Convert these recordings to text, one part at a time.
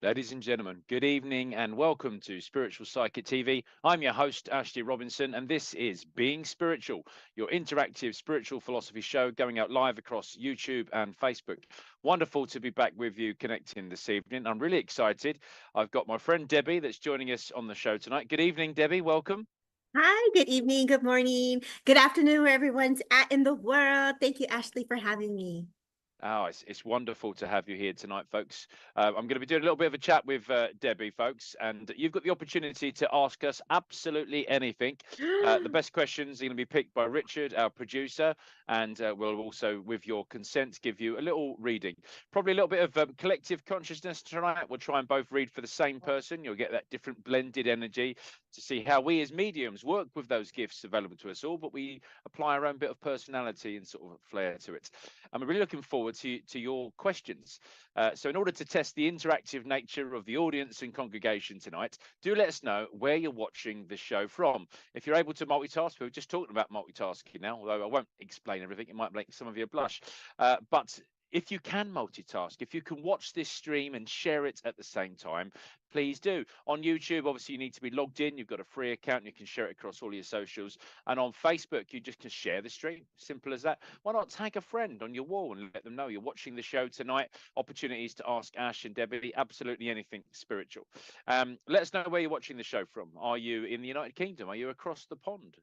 Ladies and gentlemen, good evening and welcome to Spiritual Psychic TV. I'm your host, Ashley Robinson, and this is Being Spiritual, your interactive spiritual philosophy show going out live across YouTube and Facebook. Wonderful to be back with you connecting this evening. I'm really excited. I've got my friend Debbie that's joining us on the show tonight. Good evening, Debbie. Welcome. Hi, good evening, good morning, good afternoon, where everyone's at in the world. Thank you, Ashley, for having me. Oh, it's wonderful to have you here tonight, folks. I'm going to be doing a little bit of a chat with Debbie, folks, and you've got the opportunity to ask us absolutely anything. The best questions are going to be picked by Richard, our producer, and we'll also, with your consent, give you a little reading. Probably a little bit of collective consciousness tonight. We'll try and both read for the same person. You'll get that different blended energy to see how we as mediums work with those gifts available to us all, but we apply our own bit of personality and sort of flair to it. I'm really looking forward to your questions. So in order to test the interactive nature of the audience and congregation tonight, do let us know where you're watching the show from. If you're able to multitask, we were just talking about multitasking now, although I won't explain everything. It might make some of you blush. But if you can multitask, if you can watch this stream and share it at the same time, please do. On YouTube, obviously, you need to be logged in. You've got a free account and you can share it across all your socials. And on Facebook, you just can share the stream. Simple as that. Why not tag a friend on your wall and let them know you're watching the show tonight? Opportunities to ask Ash and Debbie absolutely anything spiritual. Let us know where you're watching the show from. Are you in the United Kingdom? Are you across the pond?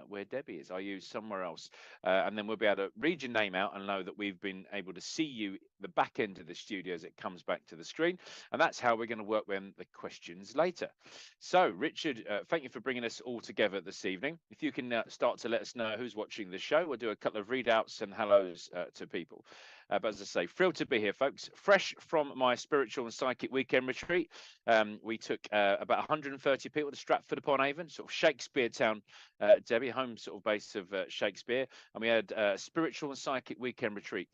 Where Debbie is? Are you somewhere else? And then we'll be able to read your name out and know that we've been able to see you the back end of the studio as it comes back to the screen. And that's how we're going to work with the questions later. So, Richard, thank you for bringing us all together this evening. If you can start to let us know who's watching the show, we'll do a couple of readouts and hellos to people. But as I say, thrilled to be here, folks. Fresh from my spiritual and psychic weekend retreat. We took about 130 people to Stratford upon Avon, sort of Shakespeare town, Debbie, home sort of base of Shakespeare. And we had a spiritual and psychic weekend retreat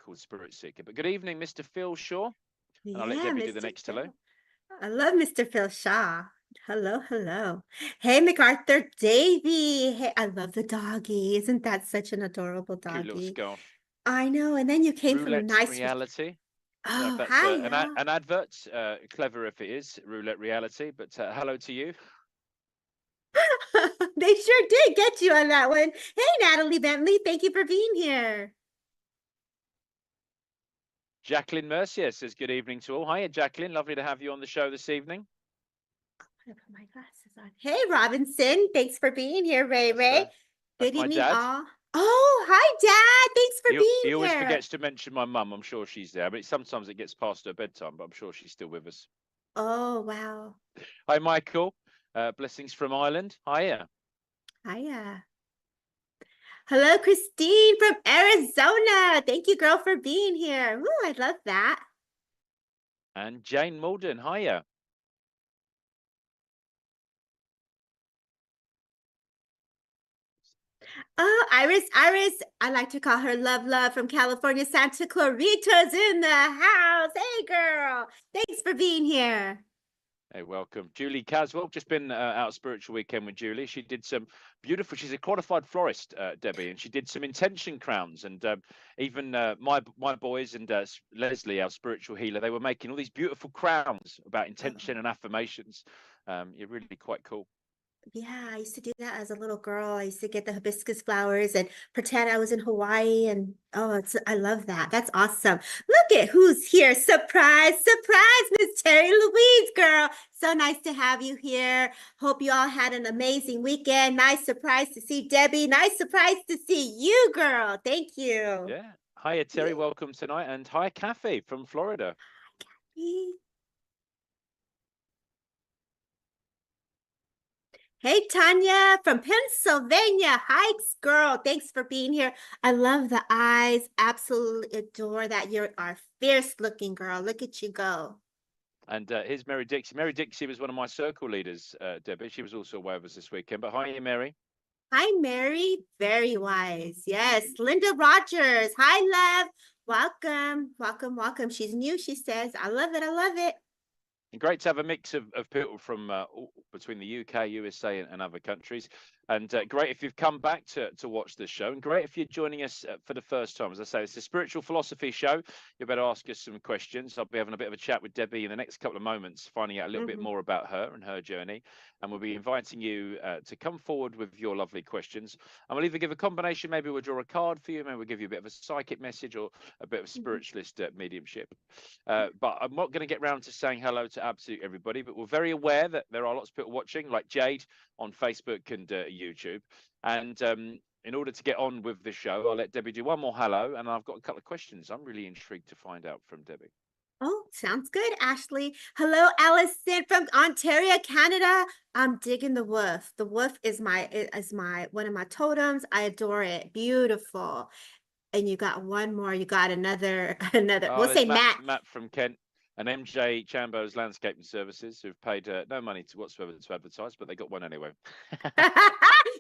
called Spirit Seeker. But good evening, Mr. Phil Shaw. And I'll let Yeah, Debbie do the Mr. next hello. Phil. I love Mr. Phil Shaw. Hello, hello. Hey, MacArthur Davy. Hey, I love the doggy. Isn't that such an adorable Cute little doggy? scarf. I know. And then you came from a Roulette nice. Reality. Don't know if Oh, that's hiya. an advert. Clever if it is, Roulette Reality. But hello to you. They sure did get you on that one. Hey, Natalie Bentley. Thank you for being here. Jacqueline Mercier says good evening to all. Hiya, Jacqueline. Lovely to have you on the show this evening. I'm gonna put my glasses on. Hey, Robinson. Thanks for being here, Ray Ray. That's Good my evening, dad. all. Oh, hi, Dad. Thanks for He being always here. forgets to mention my mum. I'm sure she's there, but sometimes it gets past her bedtime, but I'm sure she's still with us. Oh, wow. Hi, Michael. Blessings from Ireland. Hiya. Hiya. Hello, Christine from Arizona. Thank you, girl, for being here. Ooh, I love that. And Jane Malden. Hiya. Oh, Iris. I like to call her Love from California. Santa Clarita's in the house. Hey, girl. Thanks for being here. Hey, welcome. Julie Caswell, just been out spiritual weekend with Julie. She did some beautiful, she's a qualified florist, Debbie, and she did some intention crowns. And even my boys and Leslie, our spiritual healer, they were making all these beautiful crowns about intention and affirmations. You're really quite cool. Yeah, I used to do that as a little girl. I used to get the hibiscus flowers and pretend I was in Hawaii. And oh, I love that. That's awesome. Look at who's here. Surprise, surprise, Miss Terry Louise, girl. So nice to have you here. Hope you all had an amazing weekend. Nice surprise to see Debbie. Nice surprise to see you, girl. Thank you. Yeah. Hiya, Terry. Welcome tonight. And hi, Kathy from Florida. Kathy. Hey, Tanya from Pennsylvania. Hikes, girl. Thanks for being here. I love the eyes. Absolutely adore that. You are fierce looking, girl. Look at you go. And here's Mary Dixie. Mary Dixie was one of my circle leaders, Debbie. She was also away with us this weekend. But hiya, Mary. Hi, Mary. Very wise. Yes. Linda Rogers. Hi, love. Welcome. Welcome, welcome. She's new, she says. I love it. I love it. And great to have a mix of people from between the UK, USA, and other countries. And great if you've come back to watch this show, and great if you're joining us for the first time. As I say, it's a spiritual philosophy show. You better ask us some questions. I'll be having a bit of a chat with Debbie in the next couple of moments, finding out a little bit Mhm. more about her and her journey. And we'll be inviting you to come forward with your lovely questions. And we'll either give a combination, maybe we'll draw a card for you, maybe we'll give you a bit of a psychic message or a bit of Mhm. spiritualist mediumship. But I'm not going to get round to saying hello to absolutely everybody, but we're very aware that there are lots of people watching, like Jade on Facebook and YouTube. And in order to get on with the show, I'll let Debbie do one more hello, and I've got a couple of questions I'm really intrigued to find out from Debbie. Oh, sounds good, Ashley. Hello, Allison from Ontario, Canada. I'm digging the wolf. The wolf is my one of my totems. I adore it. Beautiful. And you got one more. You got another another. Oh, We'll there's say Matt, Matt. Matt from Kent and MJ Chambo's Landscaping Services, who've paid no money to whatsoever to advertise, but they got one anyway.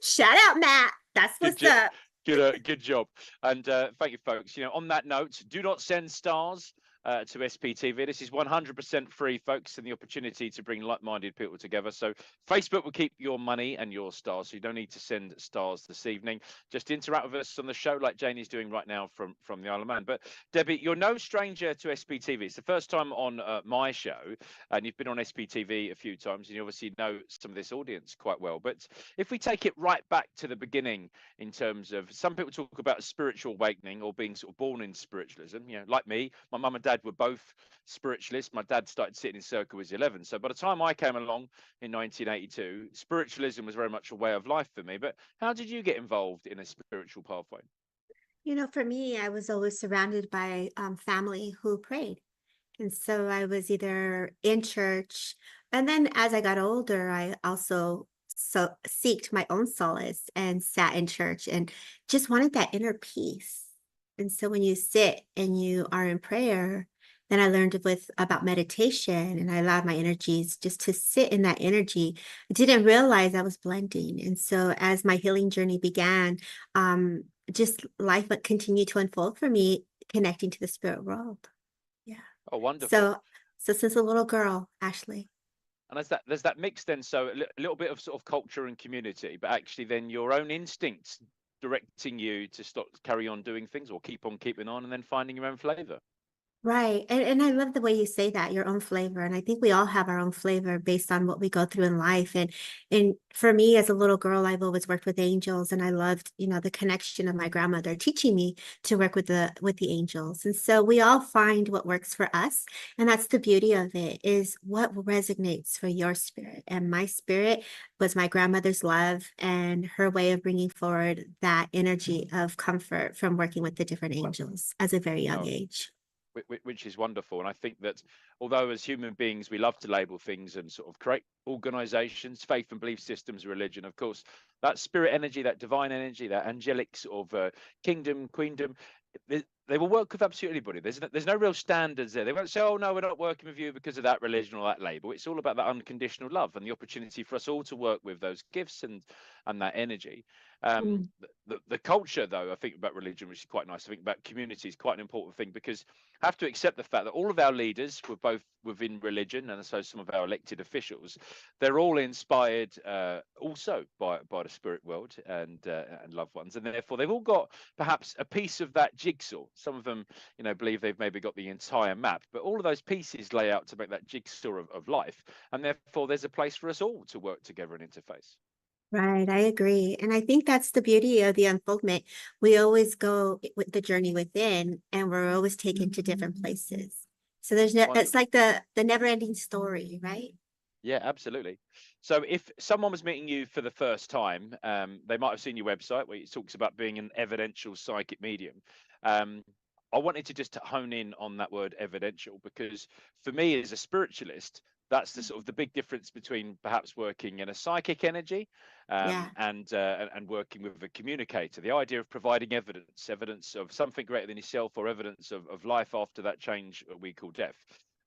Shout out, Matt. That's Good what's job. up. Good job. And thank you, folks. On that note, do not send stars to SPTV. This is 100% free, folks, and the opportunity to bring like-minded people together. So Facebook will keep your money and your stars, so you don't need to send stars this evening. Just interact with us on the show like Janie's doing right now from the Isle of Man. But Debbie, you're no stranger to SPTV. It's the first time on my show, and you've been on SPTV a few times, and you obviously know some of this audience quite well. But if we take it right back to the beginning, in terms of, some people talk about spiritual awakening or being sort of born in spiritualism. Like me, my mum and dad were both spiritualists. My dad started sitting in circle when he was 11. So by the time I came along in 1982, spiritualism was very much a way of life for me. But how did you get involved in a spiritual pathway? For me, I was always surrounded by family who prayed. And so I was either in church, and then as I got older, I also seeked my own solace and sat in church and just wanted that inner peace. And so when you sit and you are in prayer, then I learned with about meditation and I allowed my energies just to sit in that energy. I didn't realize I was blending. And so as my healing journey began, just life would continue to unfold for me, connecting to the spirit world. Yeah. Oh, wonderful. So since a little girl, Ashley. And there's that mix then, so a little bit of sort of culture and community, but actually then your own instincts directing you to stop carry on doing things or keep on keeping on and then finding your own flavor. Right. And I love the way you say that, your own flavor. And I think we all have our own flavor based on what we go through in life. And for me as a little girl, I've always worked with angels and I loved, the connection of my grandmother teaching me to work with the angels. And so we all find what works for us. And that's the beauty of it, is what resonates for your spirit. And my spirit was my grandmother's love and her way of bringing forward that energy of comfort from working with the different angels as a very young Oh, age. which is wonderful. And I think that although as human beings we love to label things and sort of create organizations, faith and belief systems, religion, of course, that spirit energy, that divine energy, that angelic sort of kingdom, queendom, they will work with absolutely anybody. There's no real standards there. They won't say, oh no, we're not working with you because of that religion or that label. It's all about that unconditional love and the opportunity for us all to work with those gifts and that energy. Mm. The culture, though, I think about religion, which is quite nice. I think about community is quite an important thing, because I have to accept the fact that all of our leaders were both within religion, and so some of our elected officials, they're all inspired also by the spirit world and loved ones, and therefore they've all got perhaps a piece of that jigsaw. Some of them, believe they've maybe got the entire map, but all of those pieces lay out to make that jigsaw of life, and therefore there's a place for us all to work together and interface. Right, I agree. And I think that's the beauty of the unfoldment. We always go with the journey within and we're always taken to different places. So there's no, it's Wonderful. like the never-ending story, right? Yeah, absolutely. So if someone was meeting you for the first time, they might have seen your website where it talks about being an evidential psychic medium. Um, I wanted to just hone in on that word evidential, because for me as a spiritualist, that's the sort of the big difference between perhaps working in a psychic energy Yeah. and working with a communicator. The idea of providing evidence of something greater than yourself, or evidence of life after that change we call death.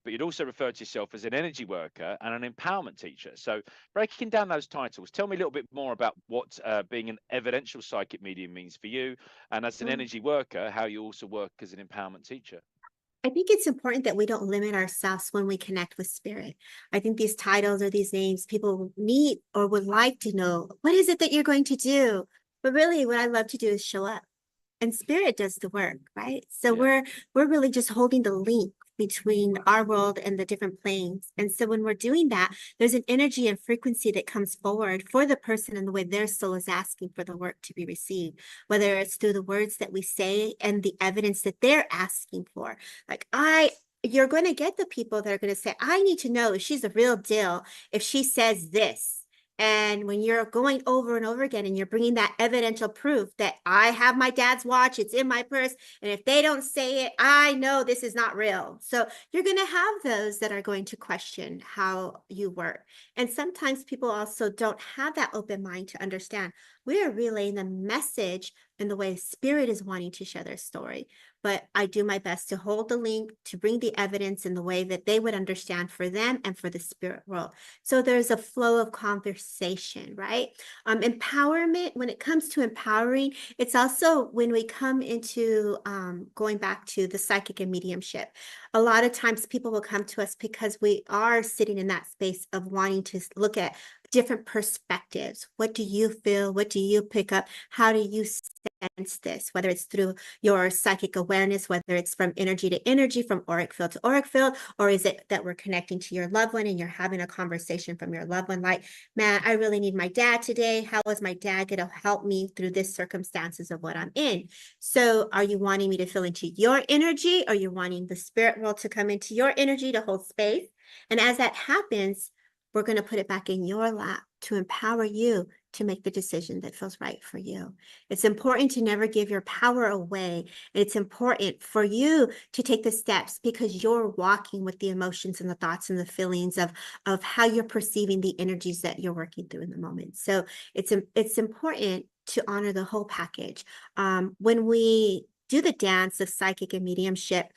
But you'd also refer to yourself as an energy worker and an empowerment teacher. So breaking down those titles, tell me a little bit more about what being an evidential psychic medium means for you, and as an Mm. energy worker, how you also work as an empowerment teacher. I think it's important that we don't limit ourselves when we connect with spirit. I think these titles or these names, people need or would like to know, what is it that you're going to do? But really, what I love to do is show up, and spirit does the work, right? So Yeah. we're really just holding the link between our world and the different planes. And so when we're doing that, there's an energy and frequency that comes forward for the person in the way their soul is asking for the work to be received, whether it's through the words that we say and the evidence that they're asking for. Like you're going to get the people that are going to say, I need to know if she's a real deal, if she says this. And when you're going over and over again and you're bringing that evidential proof that I have my dad's watch, it's in my purse, and if they don't say it, I know this is not real. So you're going to have those that are going to question how you work. And sometimes people also don't have that open mind to understand. We are relaying the message in the way spirit is wanting to share their story. But I do my best to hold the link, to bring the evidence in the way that they would understand for them and for the spirit world. So there's a flow of conversation, right? Empowerment, when it comes to empowering, it's also when we come into going back to the psychic and mediumship. A lot of times people will come to us because we are sitting in that space of wanting to look at different perspectives. What do you feel? What do you pick up? How do you sense this? Whether it's through your psychic awareness, whether it's from energy to energy, from auric field to auric field, or is it that we're connecting to your loved one and you're having a conversation from your loved one like, man, I really need my dad today. How is my dad going to help me through this circumstances of what I'm in? So are you wanting me to feel into your energy, or you're wanting the spirit world to come into your energy to hold space? And as that happens, we're going to put it back in your lap to empower you to make the decision that feels right for you. It's important to never give your power away. It's important for you to take the steps because you're walking with the emotions and the thoughts and the feelings of how you're perceiving the energies that you're working through in the moment. So it's important to honor the whole package. When we do the dance of psychic and mediumship,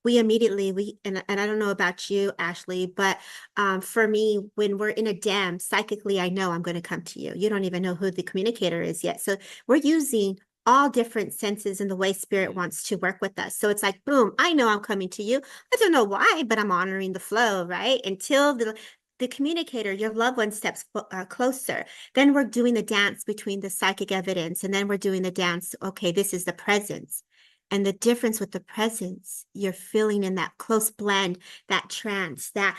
we immediately and I don't know about you, Ashley, but for me, when we're in a dam, psychically, I know I'm going to come to you. You don't even know who the communicator is yet. So we're using all different senses in the way spirit wants to work with us. So it's like, boom, I know I'm coming to you. I don't know why, but I'm honoring the flow, right? Until the communicator, your loved one, steps closer. Then we're doing the dance between the psychic evidence, and then we're doing the dance. Okay, this is the presence. And the difference with the presence, you're feeling in that close blend, that trance, that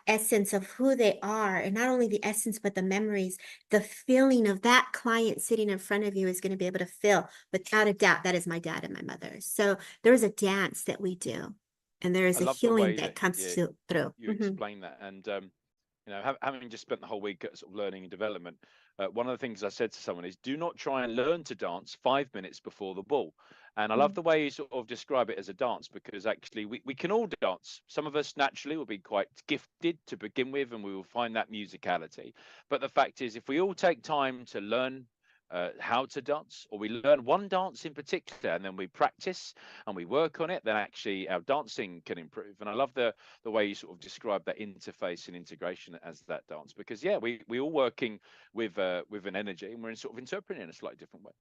essence of who they are. And not only the essence, but the memories, the feeling of that client sitting in front of you is going to be able to feel without a doubt, that is my dad and my mother. So there is a dance that we do, and there I is a love the healing way that that comes through. you explain that. And having just spent the whole week at sort of learning and development, one of the things I said to someone is, do not try and learn to dance 5 minutes before the ball. And I love the way you sort of describe it as a dance, because actually we can all dance. Some of us naturally will be quite gifted to begin with, and we will find that musicality. But the fact is, if we all take time to learn how to dance, or we learn one dance in particular, and then we practice and we work on it, then actually our dancing can improve. And I love the way you sort of describe that interface and integration as that dance, because yeah, we all working with an energy, and we're sort of interpreting it in a slightly different way.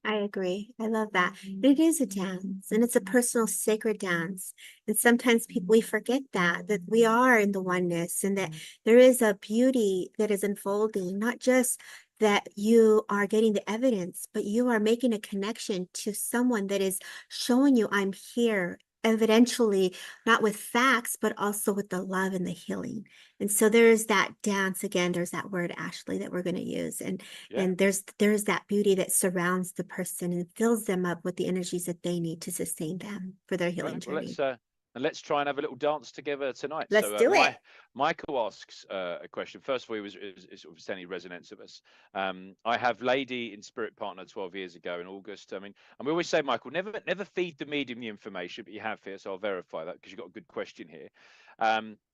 I agree. I love that. It is a dance, and it's a personal sacred dance. And sometimes we forget that we are in the oneness, and that there is a beauty that is unfolding, not just that you are getting the evidence, but you are making a connection to someone that is showing you, I'm here, evidentially, not with facts, but also with the love and the healing. And so there's that dance again, there's that word, Ashley, that we're going to use. Yeah. And there's that beauty that surrounds the person and fills them up with the energies that they need to sustain them for their healing Brilliant. Well, journey. let's try and have a little dance together tonight. Let's So, do it. Michael asks a question. First of all, it sort of any resonance of us. I have Lady in Spirit Partner 12 years ago in August. I mean, and we always say, Michael, never feed the medium the information, but you have here, so I'll verify that because you've got a good question here.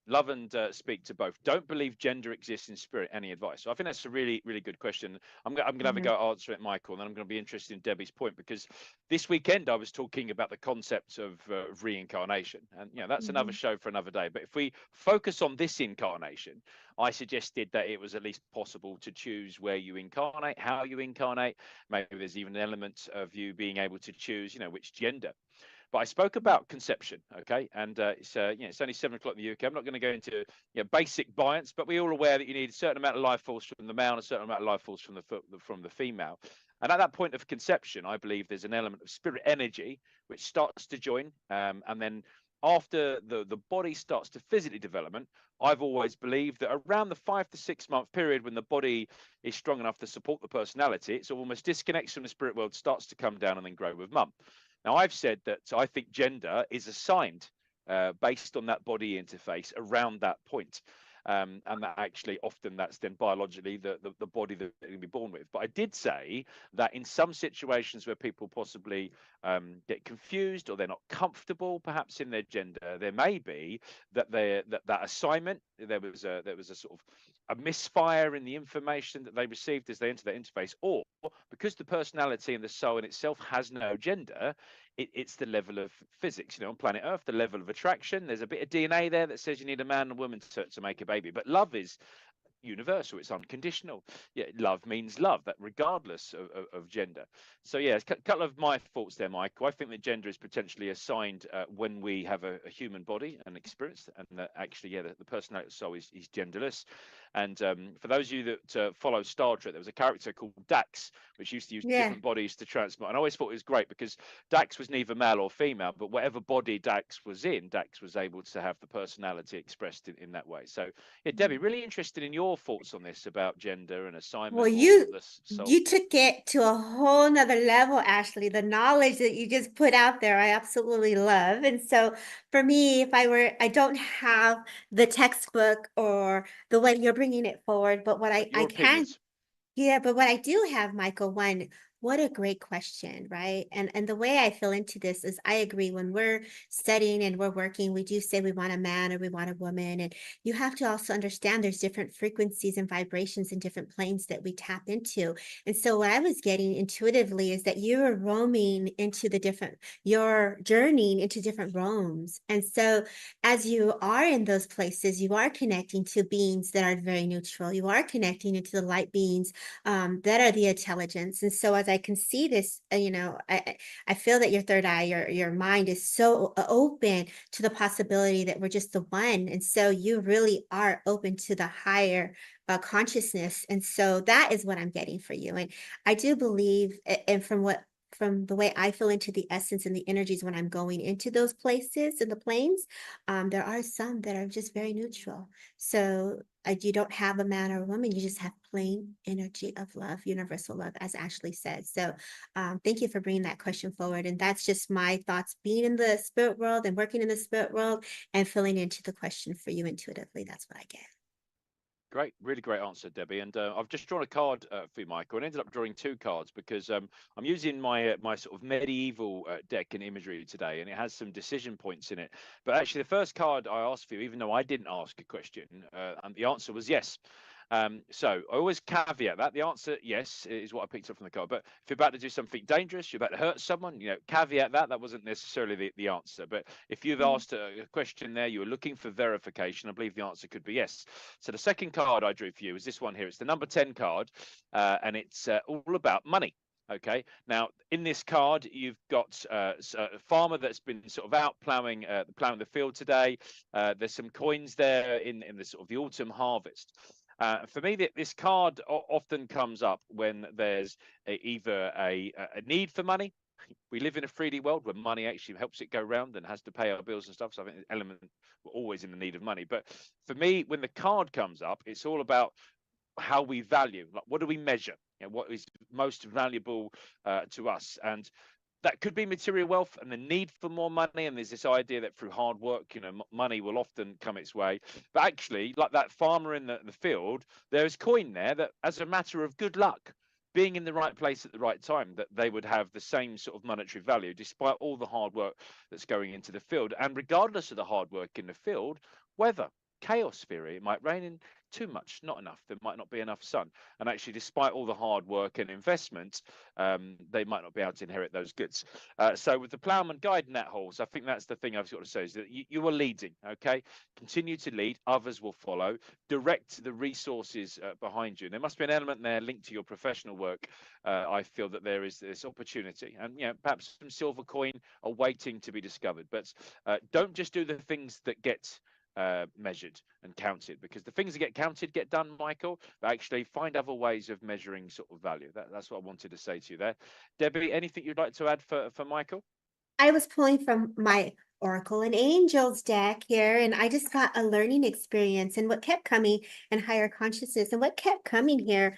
Love and speak to both. Don't believe gender exists in spirit. Any advice? So I think that's a really good question. I'm gonna have a go at answer it, Michael, and then I'm going to be interested in Debbie's point, because this weekend I was talking about the concept of reincarnation, and that's another show for another day. But if we focus on this incarnation, I suggested that it was at least possible to choose where you incarnate, how you incarnate. Maybe there's even an element of you being able to choose, which gender. But I spoke about conception, okay, and it's only 7 o'clock in the UK. I'm not going to go into basic science, but we're all aware that you need a certain amount of life force from the male and a certain amount of life force from the female. And at that point of conception, I believe there's an element of spirit energy which starts to join, and then after the body starts to physically development, I've always believed that around the 5 to 6 month period when the body is strong enough to support the personality, it almost disconnects from the spirit world, starts to come down and then grow with mum. Now, I've said that I think gender is assigned based on that body interface around that point. And that actually often that's then biologically the body that they're going to be born with. But I did say that in some situations where people possibly get confused or they're not comfortable perhaps in their gender, there may be that that assignment, there was a sort of a misfire in the information that they received as they enter that interface, or because the personality and the soul in itself has no gender, it's the level of physics, on planet Earth, the level of attraction. There's a bit of DNA there that says you need a man and a woman to make a baby, but love is universal, it's unconditional. Love means love, that regardless of gender. So a couple of my thoughts there, Michael. I think that gender is potentially assigned when we have a human body and experience, and that actually the personality of the soul is genderless. And for those of you that follow Star Trek, there was a character called Dax which used to use Yeah. different bodies to transmit, and I always thought it was great because Dax was neither male or female, but whatever body Dax was in, Dax was able to have the personality expressed in that way. So Debbie, really interested in your thoughts on this about gender and Well, assignment or the soul. you took it to a whole nother level, Ashley. The knowledge that you just put out there, I absolutely love. And so for me, I don't have the textbook or the way you're bringing it forward, but what I Your can. opinions. Yeah, but what I do have, Michael, what a great question, right? And the way I feel into this is I agree when we're studying and we're working, we do say we want a man or we want a woman. And you have to also understand there's different frequencies and vibrations and different planes that we tap into. And so what I was getting intuitively is that you're roaming into you're journeying into different realms. And so as you are in those places, you are connecting to beings that are very neutral. You are connecting into the light beings that are the intelligence. And so as I can see this, I feel that your third eye, your mind is so open to the possibility that we're just the one. And so you really are open to the higher consciousness. And so that is what I'm getting for you. And I do believe, and from the way I feel into the essence and the energies when I'm going into those places in the planes, there are some that are just very neutral. So you don't have a man or a woman, you just have plain energy of love, universal love, as Ashley said. So thank you for bringing that question forward. And that's just my thoughts being in the spirit world and working in the spirit world and filling into the question for you intuitively. That's what I get. Great, really great answer, Debbie. And I've just drawn a card for you, Michael, and ended up drawing two cards because I'm using my sort of medieval deck and imagery today, and it has some decision points in it. But actually, the first card I asked for you, even though I didn't ask a question, and the answer was yes. So I always caveat that the answer yes is what I picked up from the card. But if you're about to do something dangerous, you're about to hurt someone, caveat that wasn't necessarily the answer. But if you've asked a question there, you were looking for verification, I believe the answer could be yes. So the second card I drew for you is this one here. It's the number 10 card, and it's all about money. Okay, now in this card you've got a farmer that's been sort of out plowing the field today. There's some coins there in the sort of the autumn harvest. For me, this card often comes up when there's either a need for money. We live in a 3D world where money actually helps it go round and has to pay our bills and stuff. So I think the element, we're always in the need of money. But for me, when the card comes up, it's all about how we value. Like, what do we measure? What is most valuable to us? And that could be material wealth and the need for more money. And there's this idea that through hard work, money will often come its way. But actually, like that farmer in the field, there's coin there that, as a matter of good luck, being in the right place at the right time, that they would have the same sort of monetary value, despite all the hard work that's going into the field. And regardless of the hard work in the field, weather. chaos theory, it might rain in too much, not enough. There might not be enough sun. And actually, despite all the hard work and investment, they might not be able to inherit those goods. So with the ploughman guiding that horse, I think that's the thing I've got to say is that you are leading, okay? Continue to lead, others will follow. Direct the resources behind you. There must be an element there linked to your professional work. I feel that there is this opportunity, and perhaps some silver coin are waiting to be discovered. But don't just do the things that get measured and counted, because the things that get counted get done, Michael, but actually find other ways of measuring sort of value. That's what I wanted to say to you there. Debbie, anything you'd like to add for Michael? I was pulling from my Oracle and Angels deck here, and I just got a learning experience. And what kept coming and higher consciousness, and what kept coming here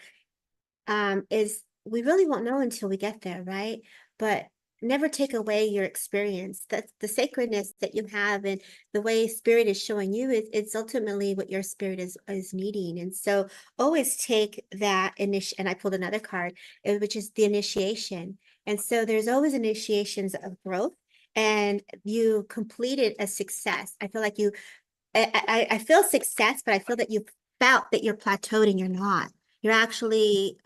is we really won't know until we get there, right? But never take away your experience. That's the sacredness that you have, and the way spirit is showing you is it's ultimately what your spirit is needing. And so always take that initiation. And I pulled another card, which is the initiation. And so there's always initiations of growth, and you completed a success. I feel like I feel success, but I feel that you felt that you're plateaued and you're not. You're actually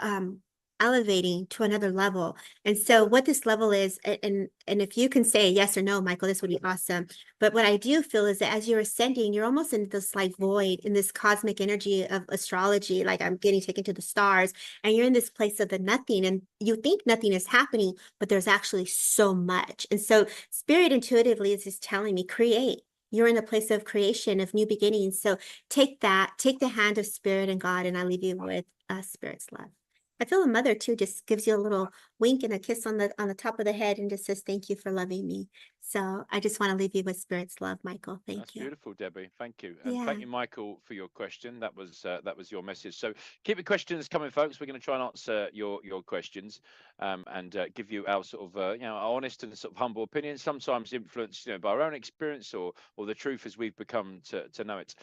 elevating to another level. And so what this level is, and if you can say yes or no, Michael, this would be awesome. But what I do feel is that as you're ascending, you're almost in this like void, in this cosmic energy of astrology, like I'm getting taken to the stars, and you're in this place of the nothing, and you think nothing is happening, but there's actually so much. And so spirit intuitively is just telling me, create. You're in a place of creation, of new beginnings. So take that, take the hand of spirit and God, and I leave you with spirit's love. I feel a mother too just gives you a little wink and a kiss on the top of the head and just says, thank you for loving me. So I just want to leave you with spirit's love, Michael. That's Thank you. beautiful, Debbie. Thank you, and Yeah. thank you, Michael, for your question. That was your message. So keep your questions coming, folks. We're going to try and answer your questions, and give you our sort of our honest and sort of humble opinions. Sometimes influenced by our own experience or the truth as we've become to know it.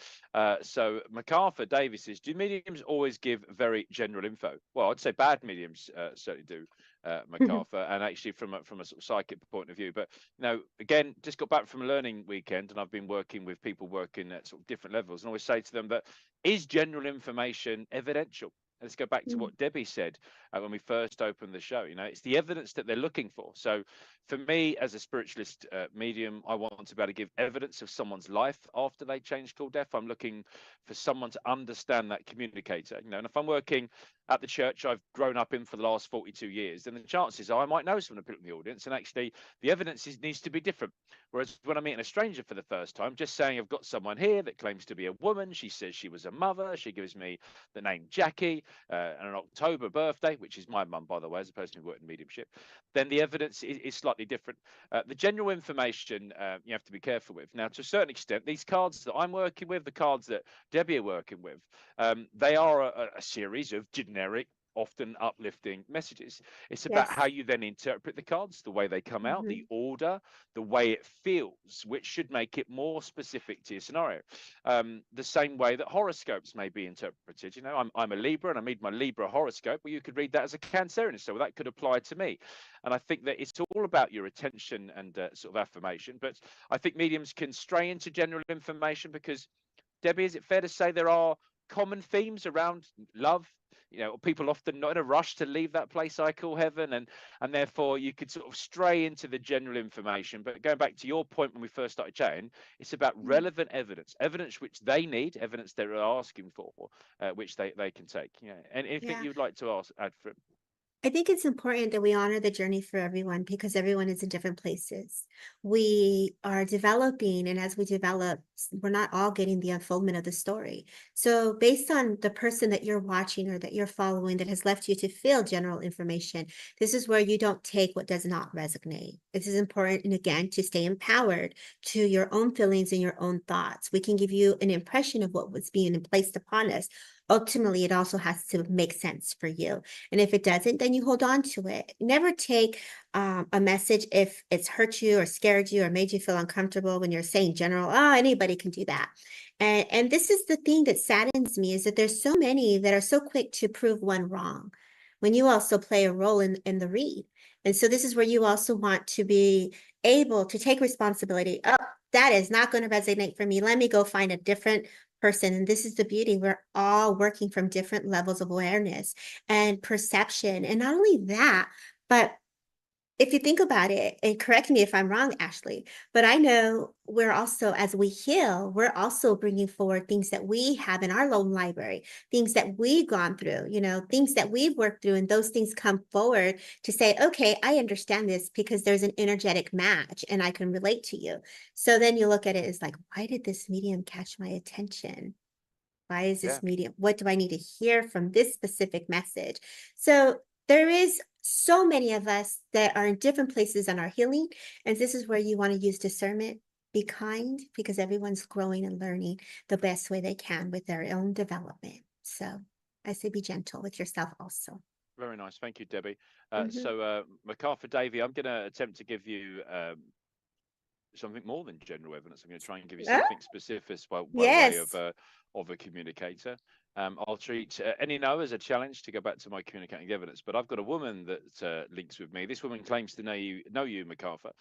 So MacArthur Davis says, do mediums always give very general info? Well, I'd say bad mediums certainly do. MacArthur, and actually from a sort of psychic point of view. But again, just got back from a learning weekend, and I've been working with people working at sort of different levels, and I always say to them that is general information evidential? Let's go back to what Debbie said when we first opened the show. It's the evidence that they're looking for. So for me, as a spiritualist medium, I want to be able to give evidence of someone's life after they change call death. I'm looking for someone to understand that communicator. And if I'm working at the church I've grown up in for the last 42 years, then the chances are I might know some of the people in the audience, and actually the evidence needs to be different. Whereas when I'm meeting a stranger for the first time, just saying I've got someone here that claims to be a woman, she says she was a mother, she gives me the name Jackie, and an October birthday, which is my mum, by the way, as a person who worked in mediumship, then the evidence is slightly different. The general information you have to be careful with. Now, to a certain extent, these cards that I'm working with, the cards that Debbie are working with, they are a series of generic, often uplifting messages. It's about Yes. how you then interpret the cards, the way they come out, the order, the way it feels, which should make it more specific to your scenario. The same way that horoscopes may be interpreted. I'm a Libra and I read my Libra horoscope. Well, you could read that as a Cancerian, so that could apply to me. And I think that it's all about your attention and sort of affirmation. But I think mediums can stray into general information because, Debbie, is it fair to say there are common themes around love? People often not in a rush to leave that place I call heaven, and therefore you could sort of stray into the general information. But going back to your point when we first started chatting, it's about relevant evidence which they need, evidence they're asking for, which they can take. And anything Yeah. you'd like to add for it? I think it's important that we honor the journey for everyone because everyone is in different places. We are developing, and as we develop, we're not all getting the unfoldment of the story. So, based on the person that you're watching or that you're following that has left you to feel general information, this is where you don't take what does not resonate. This is important, and again, to stay empowered to your own feelings and your own thoughts. We can give you an impression of what was being placed upon us. Ultimately, it also has to make sense for you. And if it doesn't, then you hold on to it. Never take a message if it's hurt you or scared you or made you feel uncomfortable when you're saying general, oh, anybody can do that. And this is the thing that saddens me is that there's so many that are so quick to prove one wrong when you also play a role in the read. And so this is where you also want to be able to take responsibility. Oh, that is not going to resonate for me. Let me go find a different person. And this is the beauty. We're all working from different levels of awareness and perception. And not only that, but if you think about it, and correct me if I'm wrong, Ashley, but I know we're also, as we heal, we're also bringing forward things that we have in our own library, things that we've gone through, things that we've worked through, and those things come forward to say, okay, I understand this because there's an energetic match and I can relate to you. So then you look at it as like, why did this medium catch my attention? Why is Yeah. this medium? What do I need to hear from this specific message? So there is so many of us that are in different places on our healing. And this is where you want to use discernment. Be kind because everyone's growing and learning the best way they can with their own development. So I say be gentle with yourself also. Very nice. Thank you, Debbie. Mhm. So, MacArthur Davey, I'm going to attempt to give you something more than general evidence. I'm going to try and give you Oh, something specific by way yes. of a communicator. I'll treat any no as a challenge to go back to my communicating evidence. But I've got a woman that links with me. This woman claims to know you, MacArthur.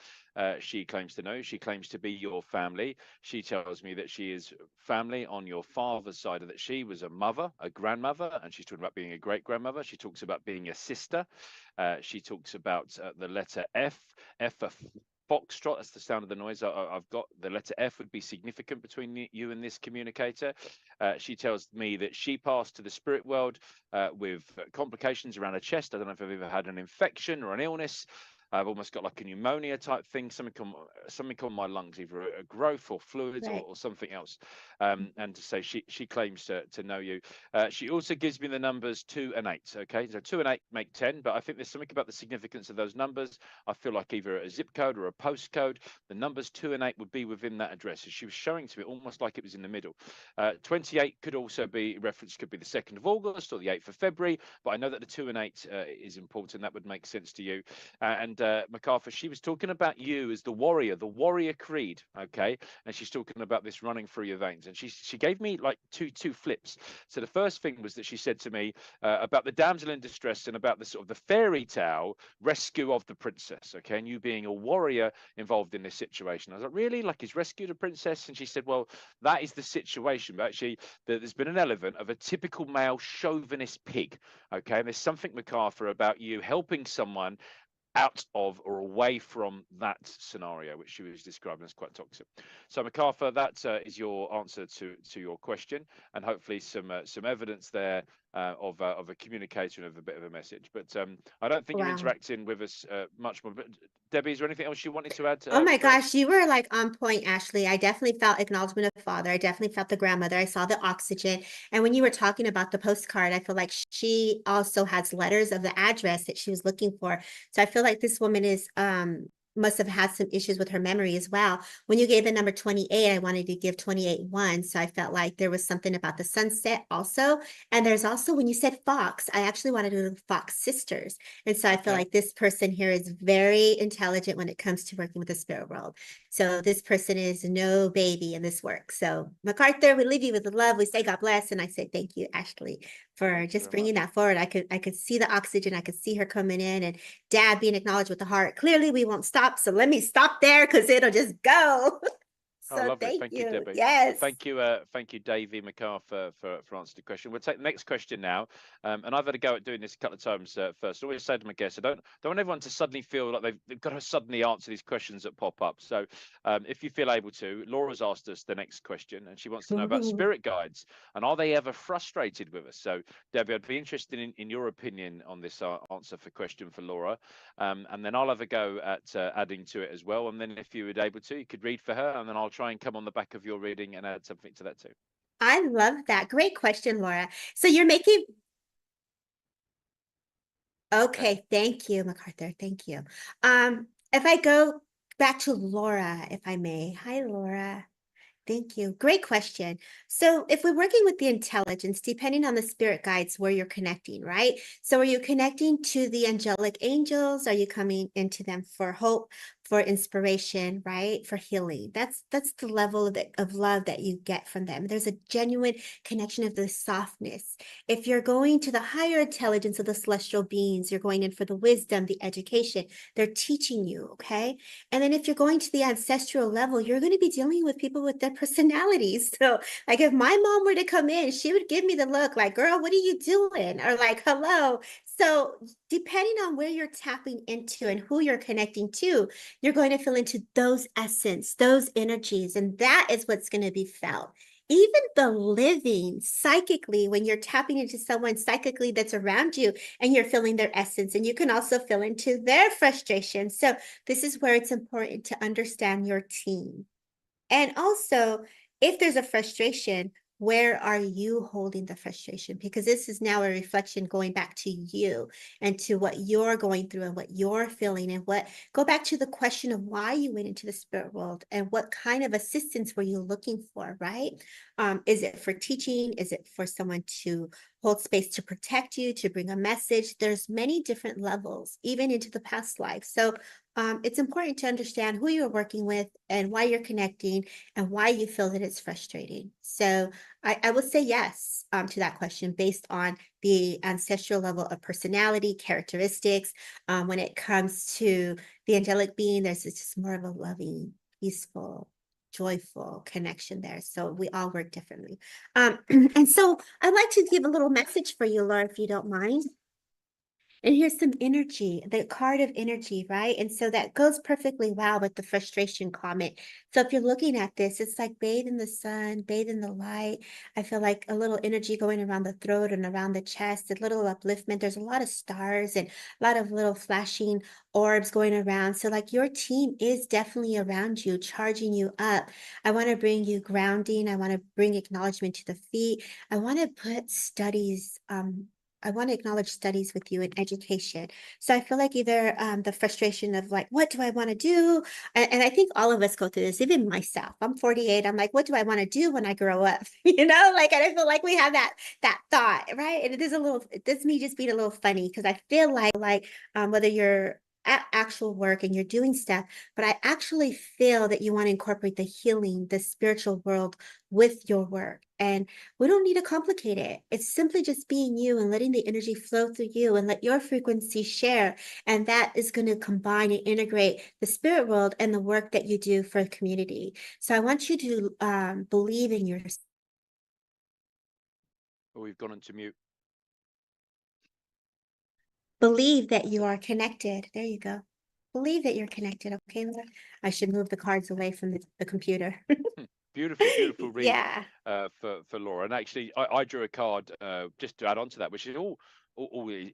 She claims to know. She claims to be your family. She tells me that she is family on your father's side, and that she was a mother, a grandmother, and she's talking about being a great grandmother. She talks about being a sister. She talks about the letter F. F for Foxtrot, that's the sound of the noise I've got. The letter F would be significant between you and this communicator. She tells me that she passed to the spirit world with complications around her chest. I don't know if I've ever had an infection or an illness. I've almost got like a pneumonia type thing, something on my lungs, either a growth or fluids Right. or something else. And to say she claims to know you. She also gives me the numbers 2 and 8. Okay, so 2 and 8 make 10, but I think there's something about the significance of those numbers. I feel like either a zip code or a postcode, the numbers 2 and 8 would be within that address. So she was showing to me almost like it was in the middle. 28 could also be reference, could be the 2nd of August or the 8th of February, but I know that the 2 and 8 is important. That would make sense to you. And MacArthur, she was talking about you as the warrior creed. Okay, and she's talking about this running through your veins. And she gave me like two flips. So the first thing was that she said to me about the damsel in distress and about the sort of the fairy tale rescue of the princess. Okay, and you being a warrior involved in this situation. I was like, really? Like, he's rescued a princess? And she said, well, that is the situation. But actually, there's been an element of a typical male chauvinist pig. Okay, and there's something, MacArthur, about you helping someone out of or away from that scenario, which she was describing as quite toxic. So, MacArthur, that is your answer to your question, and hopefully some evidence there of a communicator and of a bit of a message. But I don't think you're Wow. interacting with us much more. But Debbie, is there anything else you wanted to add Oh my for? gosh, you were like on point, Ashley. I definitely felt acknowledgement of father. I definitely felt the grandmother. I saw the oxygen. And when you were talking about the postcard, I feel like she also has letters of the address that she was looking for. So I feel like this woman is must have had some issues with her memory as well. When you gave the number 28, I wanted to give 28-1. So I felt like there was something about the sunset also. And there's also when you said Fox, I actually wanted to do Fox sisters. And so I feel Okay. like this person here is very intelligent when it comes to working with the spirit world. So this person is no baby in this work. So MacArthur, we leave you with the love. We say God bless. And I say thank you, Ashley, for Thank you just very bringing much. that forward. I could see the oxygen. I could see her coming in and dad being acknowledged with the heart. Clearly we won't stop. So let me stop there because it'll just go. Oh, So lovely. thank Thank you, you. Debbie. And Yes. thank you, Davey MacArthur, for answering the question. We'll take the next question now. And I've had a go at doing this a couple of times first. I always say to my guests, I don't want everyone to suddenly feel like they've got to suddenly answer these questions that pop up. So if you feel able to, Laura's asked us the next question, and she wants to know about Ooh. spirit guides and are they ever frustrated with us? So, Debbie, I'd be interested in your opinion on this answer for question for Laura. And then I'll have a go at adding to it as well. And then if you would able to, you could read for her, and then I'll try and come on the back of your reading and add something to that too. I love that. Great question, Laura. So you're making Okay. Okay, thank you, MacArthur. Thank you. If I go back to Laura, if I may. Hi, Laura. Thank you. Great question. So if we're working with the intelligence, depending on the spirit guides where you're connecting, right? So are you connecting to the angelic angels? Are you coming into them for hope, for inspiration, right? For healing. That's the level of love that you get from them. There's a genuine connection of the softness. If you're going to the higher intelligence of the celestial beings, you're going in for the wisdom, the education. They're teaching you, okay? And then if you're going to the ancestral level, you're going to be dealing with people with their personalities. So, like if my mom were to come in, she would give me the look like, girl, what are you doing? Or like, hello. So, depending on where you're tapping into and who you're connecting to, you're going to feel into those essence, those energies, and that is what's going to be felt. Even the living psychically, when you're tapping into someone psychically that's around you and you're feeling their essence, and you can also feel into their frustration. So, this is where it's important to understand your team. And also, if there's a frustration, where are you holding the frustration? Because this is now a reflection going back to you and to what you're going through and what you're feeling and what go back to the question of why you went into the spirit world and what kind of assistance were you looking for, right? Is it for teaching? Is it for someone to hold space to protect you, to bring a message? There's many different levels, even into the past life. So it's important to understand who you're working with and why you're connecting and why you feel that it's frustrating. So I will say yes to that question based on the ancestral level of personality, characteristics. When it comes to the angelic being, there's just more of a loving, peaceful, joyful connection there. So we all work differently. And so I'd like to give a little message for you, Laura, if you don't mind. And here's some energy, the card of energy, right? And so that goes perfectly well with the frustration comment. So if you're looking at this, it's like bathe in the sun, bathe in the light. I feel like a little energy going around the throat and around the chest, a little upliftment. There's a lot of stars and a lot of little flashing orbs going around. So like your team is definitely around you, charging you up. I want to bring you grounding. I want to bring acknowledgement to the feet. I want to put studies, I want to acknowledge studies with you in education. So I feel like either the frustration of like, what do I want to do? And I think all of us go through this, even myself. I'm 48. I'm like, what do I want to do when I grow up? You know, like, and I feel like we have that thought, right? And it is a little, it's me just being a little funny because I feel like whether you're at actual work and you're doing stuff, but I actually feel that you want to incorporate the healing, the spiritual world with your work. And we don't need to complicate it. It's simply just being you and letting the energy flow through you and let your frequency share. And that is going to combine and integrate the spirit world and the work that you do for the community. So I want you to believe in yourself. Oh, we've gone into mute. Believe that you are connected. There you go. Believe that you're connected. Okay, Laura? I should move the cards away from the computer. Beautiful read Yeah. for Laura. And actually, I drew a card just to add on to that, which is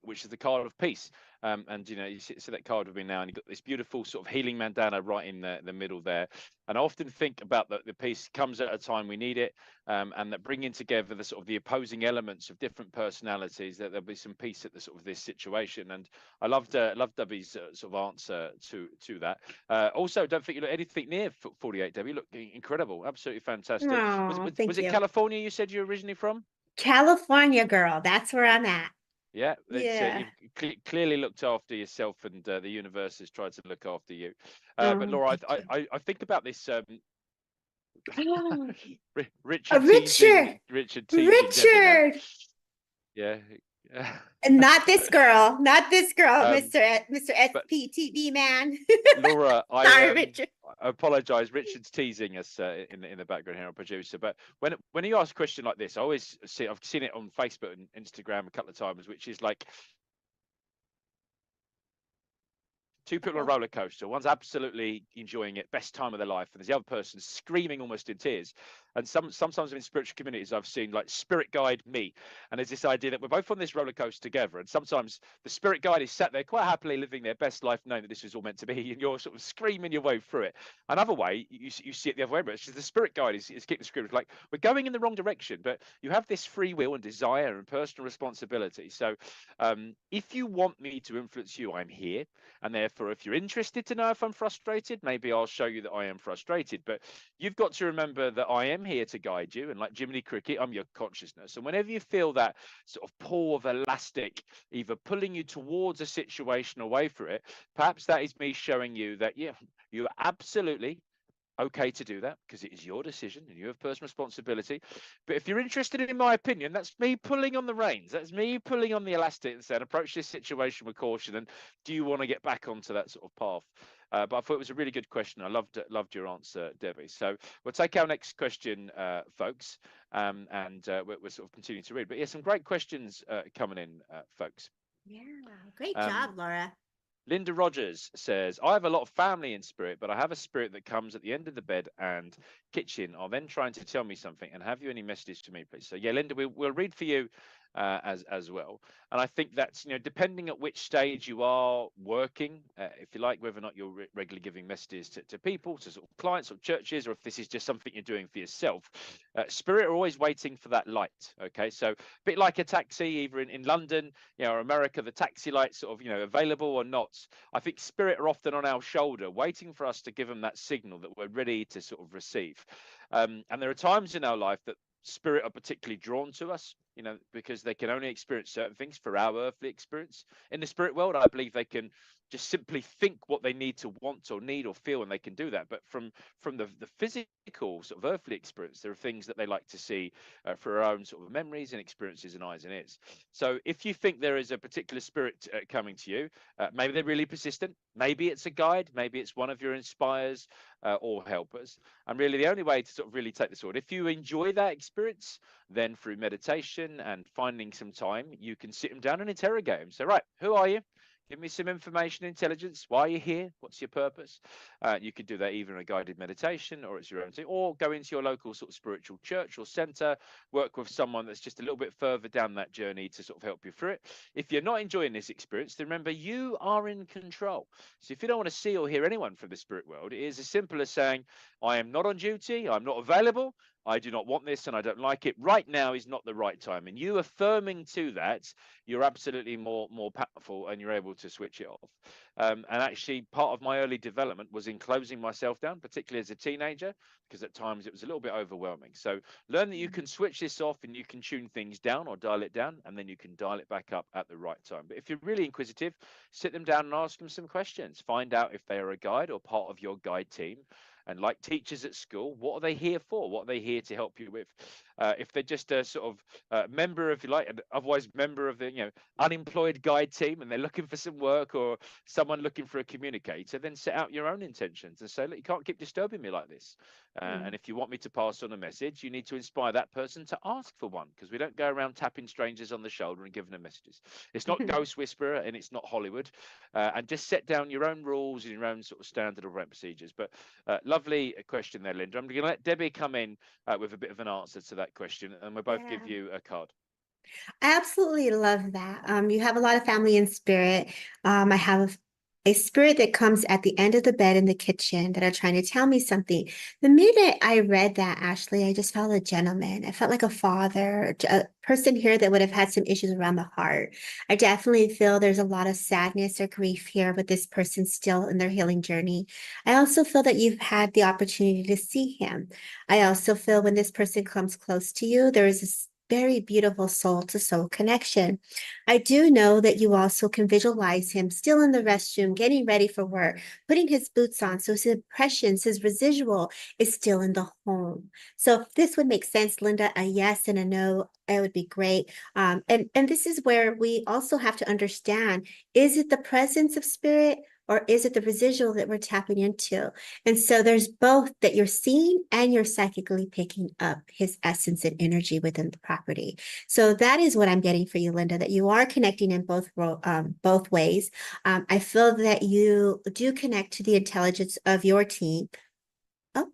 which is the card of peace. And you know, you see that card with me now, and you've got this beautiful sort of healing mandana right in the middle there. And I often think about the peace comes at a time we need it, and that bringing together the sort of the opposing elements of different personalities, that there'll be some peace at the sort of this situation. And I loved Debbie's sort of answer to that. Also, don't think you look anything near 48, Debbie. You look incredible, absolutely fantastic. Oh, Was thank it you. California you said you're originally from? California girl. That's where I'm at. Yeah, it's Yeah. you've clearly looked after yourself, and the universe has tried to look after you. But Oh, Laura, thank you. I think about this Oh, Richard Richard. teasing Debbie now. Richard. Yeah. And not this girl. Not this girl, um, Mr. but SPTV man. Laura, Sorry, Richard. I apologise. Richard's teasing us in the background here, our producer. But when you ask a question like this, I always see I've seen it on Facebook and Instagram a couple of times, which is like two people on a Uh-oh. roller coaster. One's absolutely enjoying it, best time of their life, and there's the other person screaming almost in tears. And sometimes in spiritual communities, I've seen like spirit guide me, and there's this idea that we're both on this roller coaster together. And sometimes the spirit guide is sat there quite happily living their best life, knowing that this is all meant to be, and you're sort of screaming your way through it. Another way, you see it the other way, but it's just the spirit guide is keeping screaming like we're going in the wrong direction, but you have this free will and desire and personal responsibility. So if you want me to influence you, I'm here, and therefore myself, or if you're interested to know if I'm frustrated, maybe I'll show you that I am frustrated. But you've got to remember that I am here to guide you. And like Jiminy Cricket, I'm your consciousness. And whenever you feel that sort of pull of elastic, either pulling you towards a situation, away from it, perhaps that is me showing you that, yeah, you're absolutely okay to do that because it is your decision and you have personal responsibility. But if you're interested in my opinion, that's me pulling on the reins. That's me pulling on the elastic and saying, approach this situation with caution. And do you want to get back onto that sort of path? But I thought it was a really good question. I loved your answer, Debbie. So we'll take our next question, folks, and we'll sort of continue to read. But yeah, some great questions coming in, folks. Yeah, great Um, job, Laura. Linda Rogers says, I have a lot of family in spirit, but I have a spirit that comes at the end of the bed and kitchen are then trying to tell me something. And have you any messages for me, please? So, yeah, Linda, we'll read for you as well. And I think that's, depending at which stage you are working, if you like, whether or not you're regularly giving messages to people, to sort of clients or churches, or if this is just something you're doing for yourself, spirit are always waiting for that light. Okay. So, a bit like a taxi, either in London, or America, the taxi lights sort of, available or not. I think spirit are often on our shoulder, waiting for us to give them that signal that we're ready to sort of receive. And there are times in our life that spirit are particularly drawn to us, because they can only experience certain things for our earthly experience. In the spirit world, I believe they can just simply think what they need to want or need or feel, and they can do that. But from the physical sort of earthly experience, there are things that they like to see for our own sort of memories and experiences and eyes and ears. So if you think there is a particular spirit coming to you, maybe they're really persistent, maybe it's a guide, maybe it's one of your inspires or helpers. And really the only way to sort of really take this on, if you enjoy that experience, then through meditation and finding some time, you can sit them down and interrogate them. So, right, who are you? Give me some information, intelligence. Why are you here? What's your purpose? You could do that either in a guided meditation or it's your own thing, or go into your local sort of spiritual church or center, work with someone that's just a little bit further down that journey to sort of help you through it. If you're not enjoying this experience, then remember you are in control. So if you don't want to see or hear anyone from the spirit world, it is as simple as saying, I am not on duty, I'm not available, I do not want this and I don't like it. Right now is not the right time. And you affirming to that, you're absolutely more powerful and you're able to switch it off. And actually, part of my early development was in closing myself down, particularly as a teenager, because at times it was a little bit overwhelming. So learn that you can switch this off and you can tune things down or dial it down, and then you can dial it back up at the right time. But if you're really inquisitive, sit them down and ask them some questions. Find out if they are a guide or part of your guide team. And like teachers at school, what are they here for? What are they here to help you with? If they're just a sort of member, if you like, and otherwise member of the unemployed guide team, and they're looking for some work, or someone looking for a communicator, then set out your own intentions and say, look, you can't keep disturbing me like this. And if you want me to pass on a message, you need to inspire that person to ask for one, because we don't go around tapping strangers on the shoulder and giving them messages. It's not Ghost Whisperer and it's not Hollywood. And just set down your own rules and your own sort of standard of procedures. But lovely question there, Linda. I'm going to let Debbie come in with a bit of an answer to that question, and we'll both give Yeah. you a card. I absolutely love that. You have a lot of family in spirit. I have a spirit that comes at the end of the bed in the kitchen that are trying to tell me something. The minute I read that, Ashley, I just felt a gentleman. I felt like a father, a person here that would have had some issues around the heart. I definitely feel there's a lot of sadness or grief here with this person still in their healing journey. I also feel that you've had the opportunity to see him. I also feel when this person comes close to you, there is this very beautiful soul to soul connection. I do know that you also can visualize him still in the restroom, getting ready for work, putting his boots on. So his impressions, his residual is still in the home. So if this would make sense, Linda, a yes and a no, it would be great. And this is where we also have to understand, is it the presence of spirit or is it the residual that we're tapping into? And so there's both that you're seeing and you're psychically picking up his essence and energy within the property. So that is what I'm getting for you, Linda, that you are connecting in both ways. I feel that you do connect to the intelligence of your team. Oh,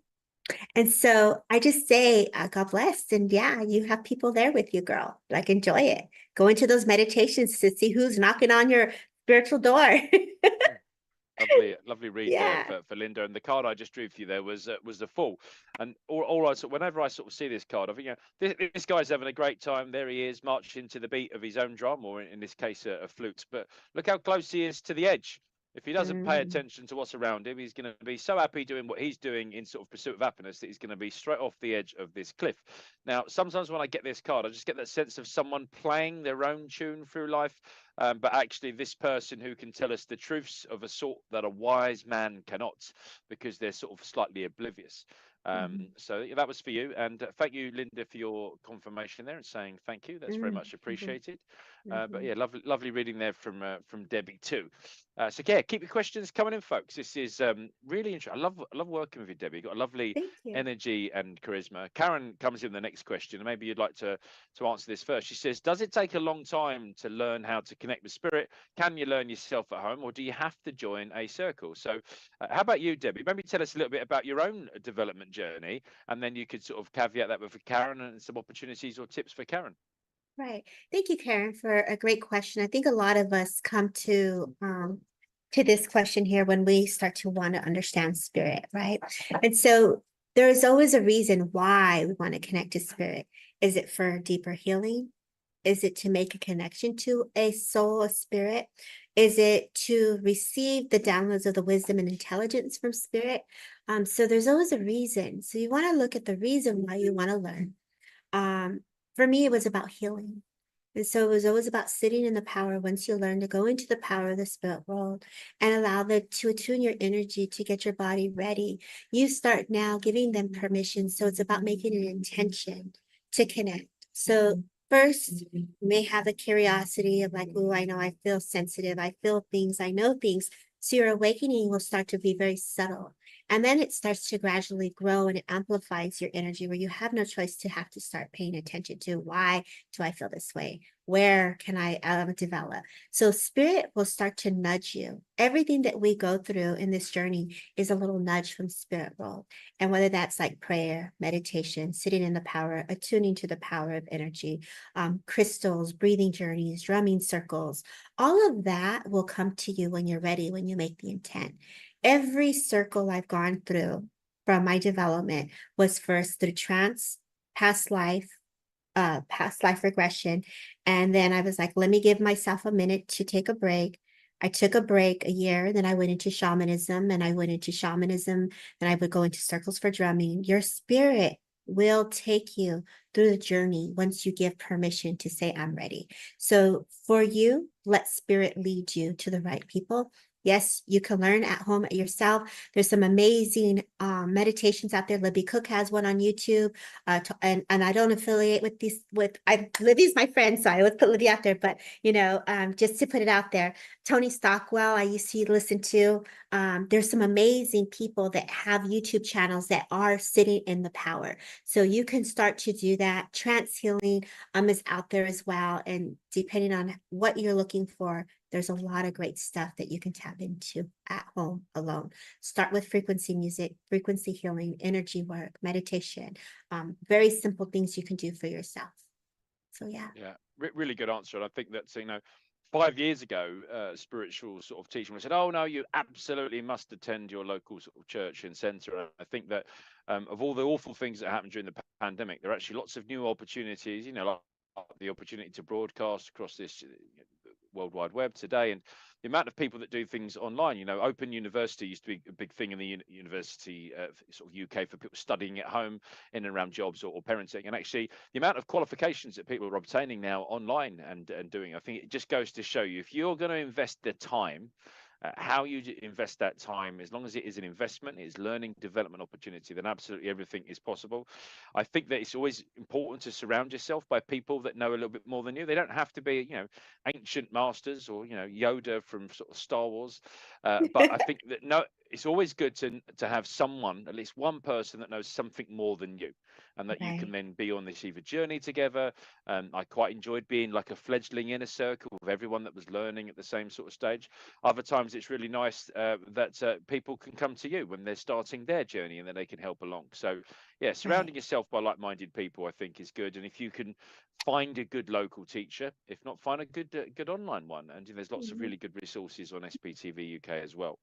and so I just say, God bless. And yeah, you have people there with you, girl. Like, enjoy it. Go into those meditations to see who's knocking on your spiritual door. Lovely read there Yeah. for Linda. And the card I just drew for you there was the Fool. And all right, so whenever I sort of see this card, I think, this guy's having a great time. There he is, marching to the beat of his own drum, or in this case, a flute. But look how close he is to the edge. If he doesn't pay Mm. attention to what's around him, he's going to be so happy doing what he's doing in sort of pursuit of happiness that he's going to be straight off the edge of this cliff. Now, sometimes when I get this card, I just get that sense of someone playing their own tune through life, but actually this person who can tell us the truths of a sort that a wise man cannot, because they're sort of slightly oblivious. Mhm. So yeah, that was for you, and thank you, Linda, for your confirmation there and saying thank you. That's very Mm. much Mhm. appreciated. But Mhm. yeah, lovely reading there from Debbie too. So yeah, keep your questions coming in, folks. This is really interesting. I love working with you, Debbie. You've got a lovely Thank you. energy and charisma. Karen comes in the next question, and maybe you'd like to answer this first. She says, "Does it take a long time to learn how to connect with spirit? Can you learn yourself at home, or do you have to join a circle?" So, how about you, Debbie? Maybe tell us a little bit about your own development journey, and then you could sort of caveat that with Karen and some opportunities or tips for Karen. Right. Thank you, Karen, for a great question. I think a lot of us come to this question here when we start to want to understand spirit, right? And so there's always a reason why we want to connect to spirit. Is it for deeper healing? Is it to make a connection to a soul, a spirit? Is it to receive the downloads of the wisdom and intelligence from spirit? So there's always a reason. So you want to look at the reason why you want to learn. Um, for me, it was about healing. And so it was always about sitting in the power once you learn to go into the power of the spirit world and allow them to attune your energy to get your body ready. You start now giving them permission. So it's about making an intention to connect. So first, you may have the curiosity of like, oh, I know I feel sensitive. I feel things. I know things. So your awakening will start to be very subtle. And then it starts to gradually grow and it amplifies your energy where you have no choice to have to start paying attention to why do I feel this way? Where can I develop? So spirit will start to nudge you. Everything that we go through in this journey is a little nudge from spirit world. And whether that's like prayer, meditation, sitting in the power, attuning to the power of energy, crystals, breathing journeys, drumming circles, all of that will come to you when you're ready, when you make the intent. Every circle I've gone through from my development was first through trance, past life, past life regression. And then I was like, let me give myself a minute to take a break. I took a break a year, then I went into shamanism, and I went into shamanism, then I would go into circles for drumming. Your spirit will take you through the journey once you give permission to say, I'm ready. So for you, let spirit lead you to the right people. Yes, you can learn at home yourself. There's some amazing meditations out there. Libby Cook has one on YouTube. And I don't affiliate with Libby's my friend, so I always put Libby out there, but just to put it out there, Tony Stockwell, I used to listen to. There's some amazing people that have YouTube channels that are sitting in the power. So you can start to do that. Trance healing is out there as well. And depending on what you're looking for, there's a lot of great stuff that you can tap into at home alone. Start with frequency music, frequency healing, energy work, meditation, very simple things you can do for yourself. So yeah. Yeah, really good answer. And I think that, 5 years ago, spiritual sort of teaching said, "Oh no, you absolutely must attend your local sort of church and centre." And I think that of all the awful things that happened during the pandemic, there are actually lots of new opportunities. Like the opportunity to broadcast across this World Wide Web today, and the amount of people that do things online. Open University used to be a big thing in the university sort of UK for people studying at home in and around jobs or parenting, and actually the amount of qualifications that people are obtaining now online and doing, I think it just goes to show you if you're going to invest the time, how you invest that time, as long as it is an investment, it's learning development opportunity, then absolutely everything is possible. I think that it's always important to surround yourself by people that know a little bit more than you. They don't have to be, ancient masters or Yoda from sort of Star Wars, but I think that no, it's always good to have someone, at least one person that knows something more than you, and that you can Right. then be on this either journey together. I quite enjoyed being like a fledgling inner circle of everyone that was learning at the same sort of stage. Other times it's really nice that people can come to you when they're starting their journey, and then they can help along. So yeah, Right. surrounding yourself by like-minded people, I think, is good. And if you can find a good local teacher, if not, find a good online one. And there's lots of Mhm. really good resources on SPTV UK as well.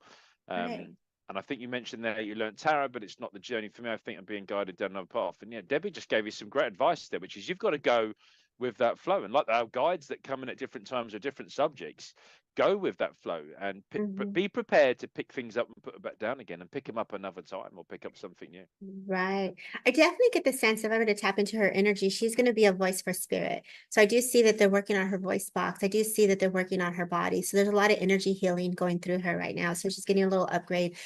Right. And I think you mentioned there you learned tarot, but it's not the journey for me. I think I'm being guided down another path. And yeah, Debbie just gave you some great advice there, which is you've got to go with that flow. And like our guides that come in at different times with different subjects, go with that flow and Mhm. be prepared to pick things up and put them back down again and pick them up another time or pick up something new. Right. I definitely get the sense if I were to tap into her energy, she's going to be a voice for spirit. So I do see that they're working on her voice box. I do see that they're working on her body. So there's a lot of energy healing going through her right now. So she's getting a little upgrade.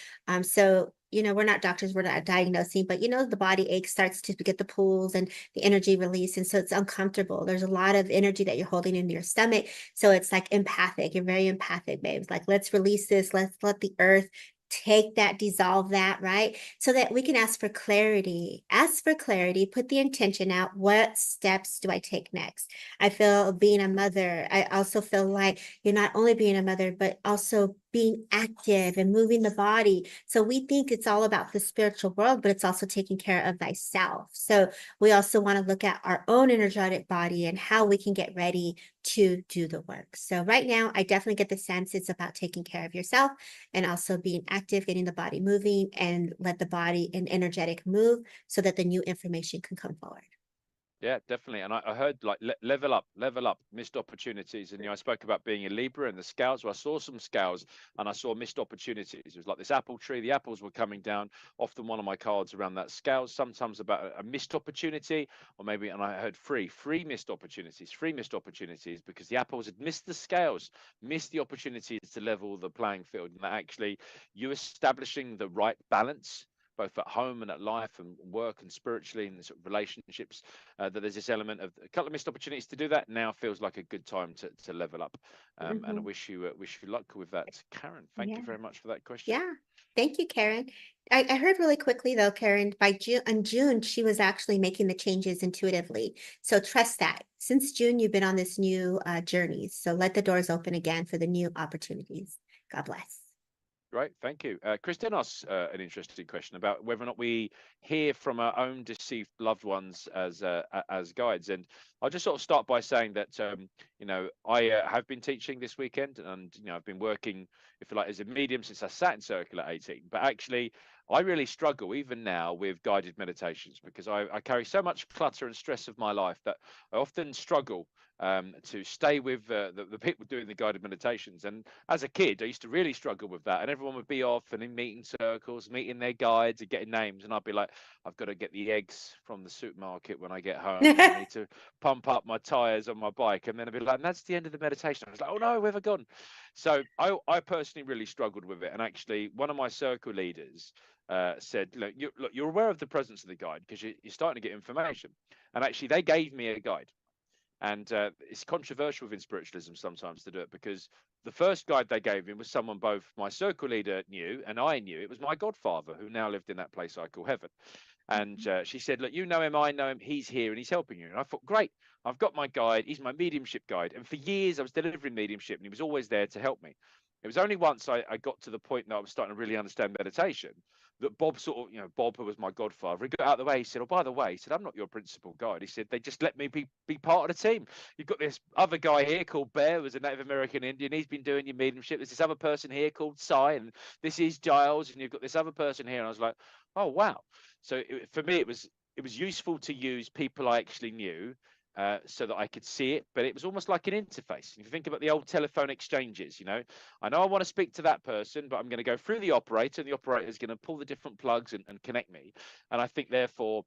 So we're not doctors, we're not diagnosing, but the body ache starts to get the pulls and the energy release. And so it's uncomfortable. There's a lot of energy that you're holding in your stomach. So it's like empathic. You're very empathic, babes. Like, let's release this. Let's let the earth take that, dissolve that, right? So that we can ask for clarity. Ask for clarity, put the intention out. What steps do I take next? I feel being a mother, I also feel like you're not only being a mother, but also being active and moving the body. So we think it's all about the spiritual world, but it's also taking care of thyself. So we also want to look at our own energetic body and how we can get ready to do the work. So right now, I definitely get the sense it's about taking care of yourself and also being active, getting the body moving, and let the body and energetic move so that the new information can come forward. Yeah, definitely. And I heard like level up, missed opportunities. And I spoke about being a Libra and the scales. Well, I saw some scales and I saw missed opportunities. It was like this apple tree. The apples were coming down. Often one of my cards around that scales. Sometimes about a missed opportunity, or maybe. And I heard free missed opportunities because the apples had missed the scales, missed the opportunities to level the playing field, and that actually you establishing the right balance both at home and at life and work and spiritually and sort of relationships, that there's this element of a couple of missed opportunities to do that. Now feels like a good time to level up. And I Mhm. wish you luck with that. Karen, thank you Yeah. very much for that question. Yeah. Thank you, Karen. I heard really quickly though, Karen, by June, she was actually making the changes intuitively. So trust that. Since June, you've been on this new journey. So let the doors open again for the new opportunities. God bless. Great, thank you. Christine asked an interesting question about whether or not we hear from our own deceived loved ones as guides. And I'll just sort of start by saying that I have been teaching this weekend, and I've been working, if you like, as a medium since I sat in Circle at 18. But actually, I really struggle even now with guided meditations because I carry so much clutter and stress of my life that I often struggle to stay with the people doing the guided meditations. And as a kid, I used to really struggle with that. And everyone would be off and in meeting circles, meeting their guides and getting names. And I'd be like, I've got to get the eggs from the supermarket when I get home, or I need to pump up my tires on my bike. And then I'd be like, and that's the end of the meditation. I was like, oh no, where have I gone? So I personally really struggled with it. And actually, one of my circle leaders said, look, you're aware of the presence of the guide because you're starting to get information. And actually, they gave me a guide. And it's controversial within spiritualism sometimes to do it because the first guide they gave me was someone both my circle leader knew and I knew. It was my godfather who now lived in that place I call heaven. And she said, look, you know him, I know him, he's here and he's helping you. And I thought, great, I've got my guide. He's my mediumship guide. And for years, I was delivering mediumship and he was always there to help me. It was only once I got to the point that I was starting to really understand meditation that Bob sort of, Bob, who was my godfather, he got out of the way. He said, oh, by the way, he said, I'm not your principal guide. He said, they just let me be part of the team. You've got this other guy here called Bear, who's a Native American Indian. He's been doing your mediumship. There's this other person here called Cy, and this is Giles, and you've got this other person here. And I was like, oh, wow. So for me, it was useful to use people I actually knew so that I could see it, but it was almost like an interface. If you think about the old telephone exchanges, I know I want to speak to that person, but I'm going to go through the operator, and the operator is going to pull the different plugs and connect me. And I think, therefore,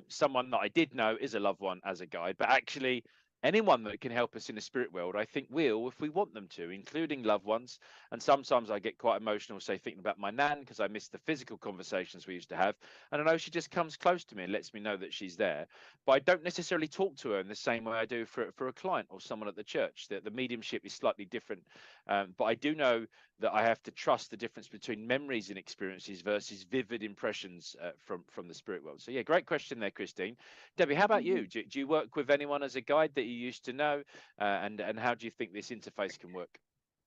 someone that I did know is a loved one as a guide, but actually anyone that can help us in the spirit world, I think will, if we want them to, including loved ones. And sometimes I get quite emotional, say, thinking about my nan, because I miss the physical conversations we used to have. And I know she just comes close to me and lets me know that she's there. But I don't necessarily talk to her in the same way I do for a client or someone at the church. The mediumship is slightly different. But I do know that I have to trust the difference between memories and experiences versus vivid impressions from the spirit world. So yeah, great question there, Christine. Debbie, how about you? Do you work with anyone as a guide that you used to know, and how do you think this interface can work?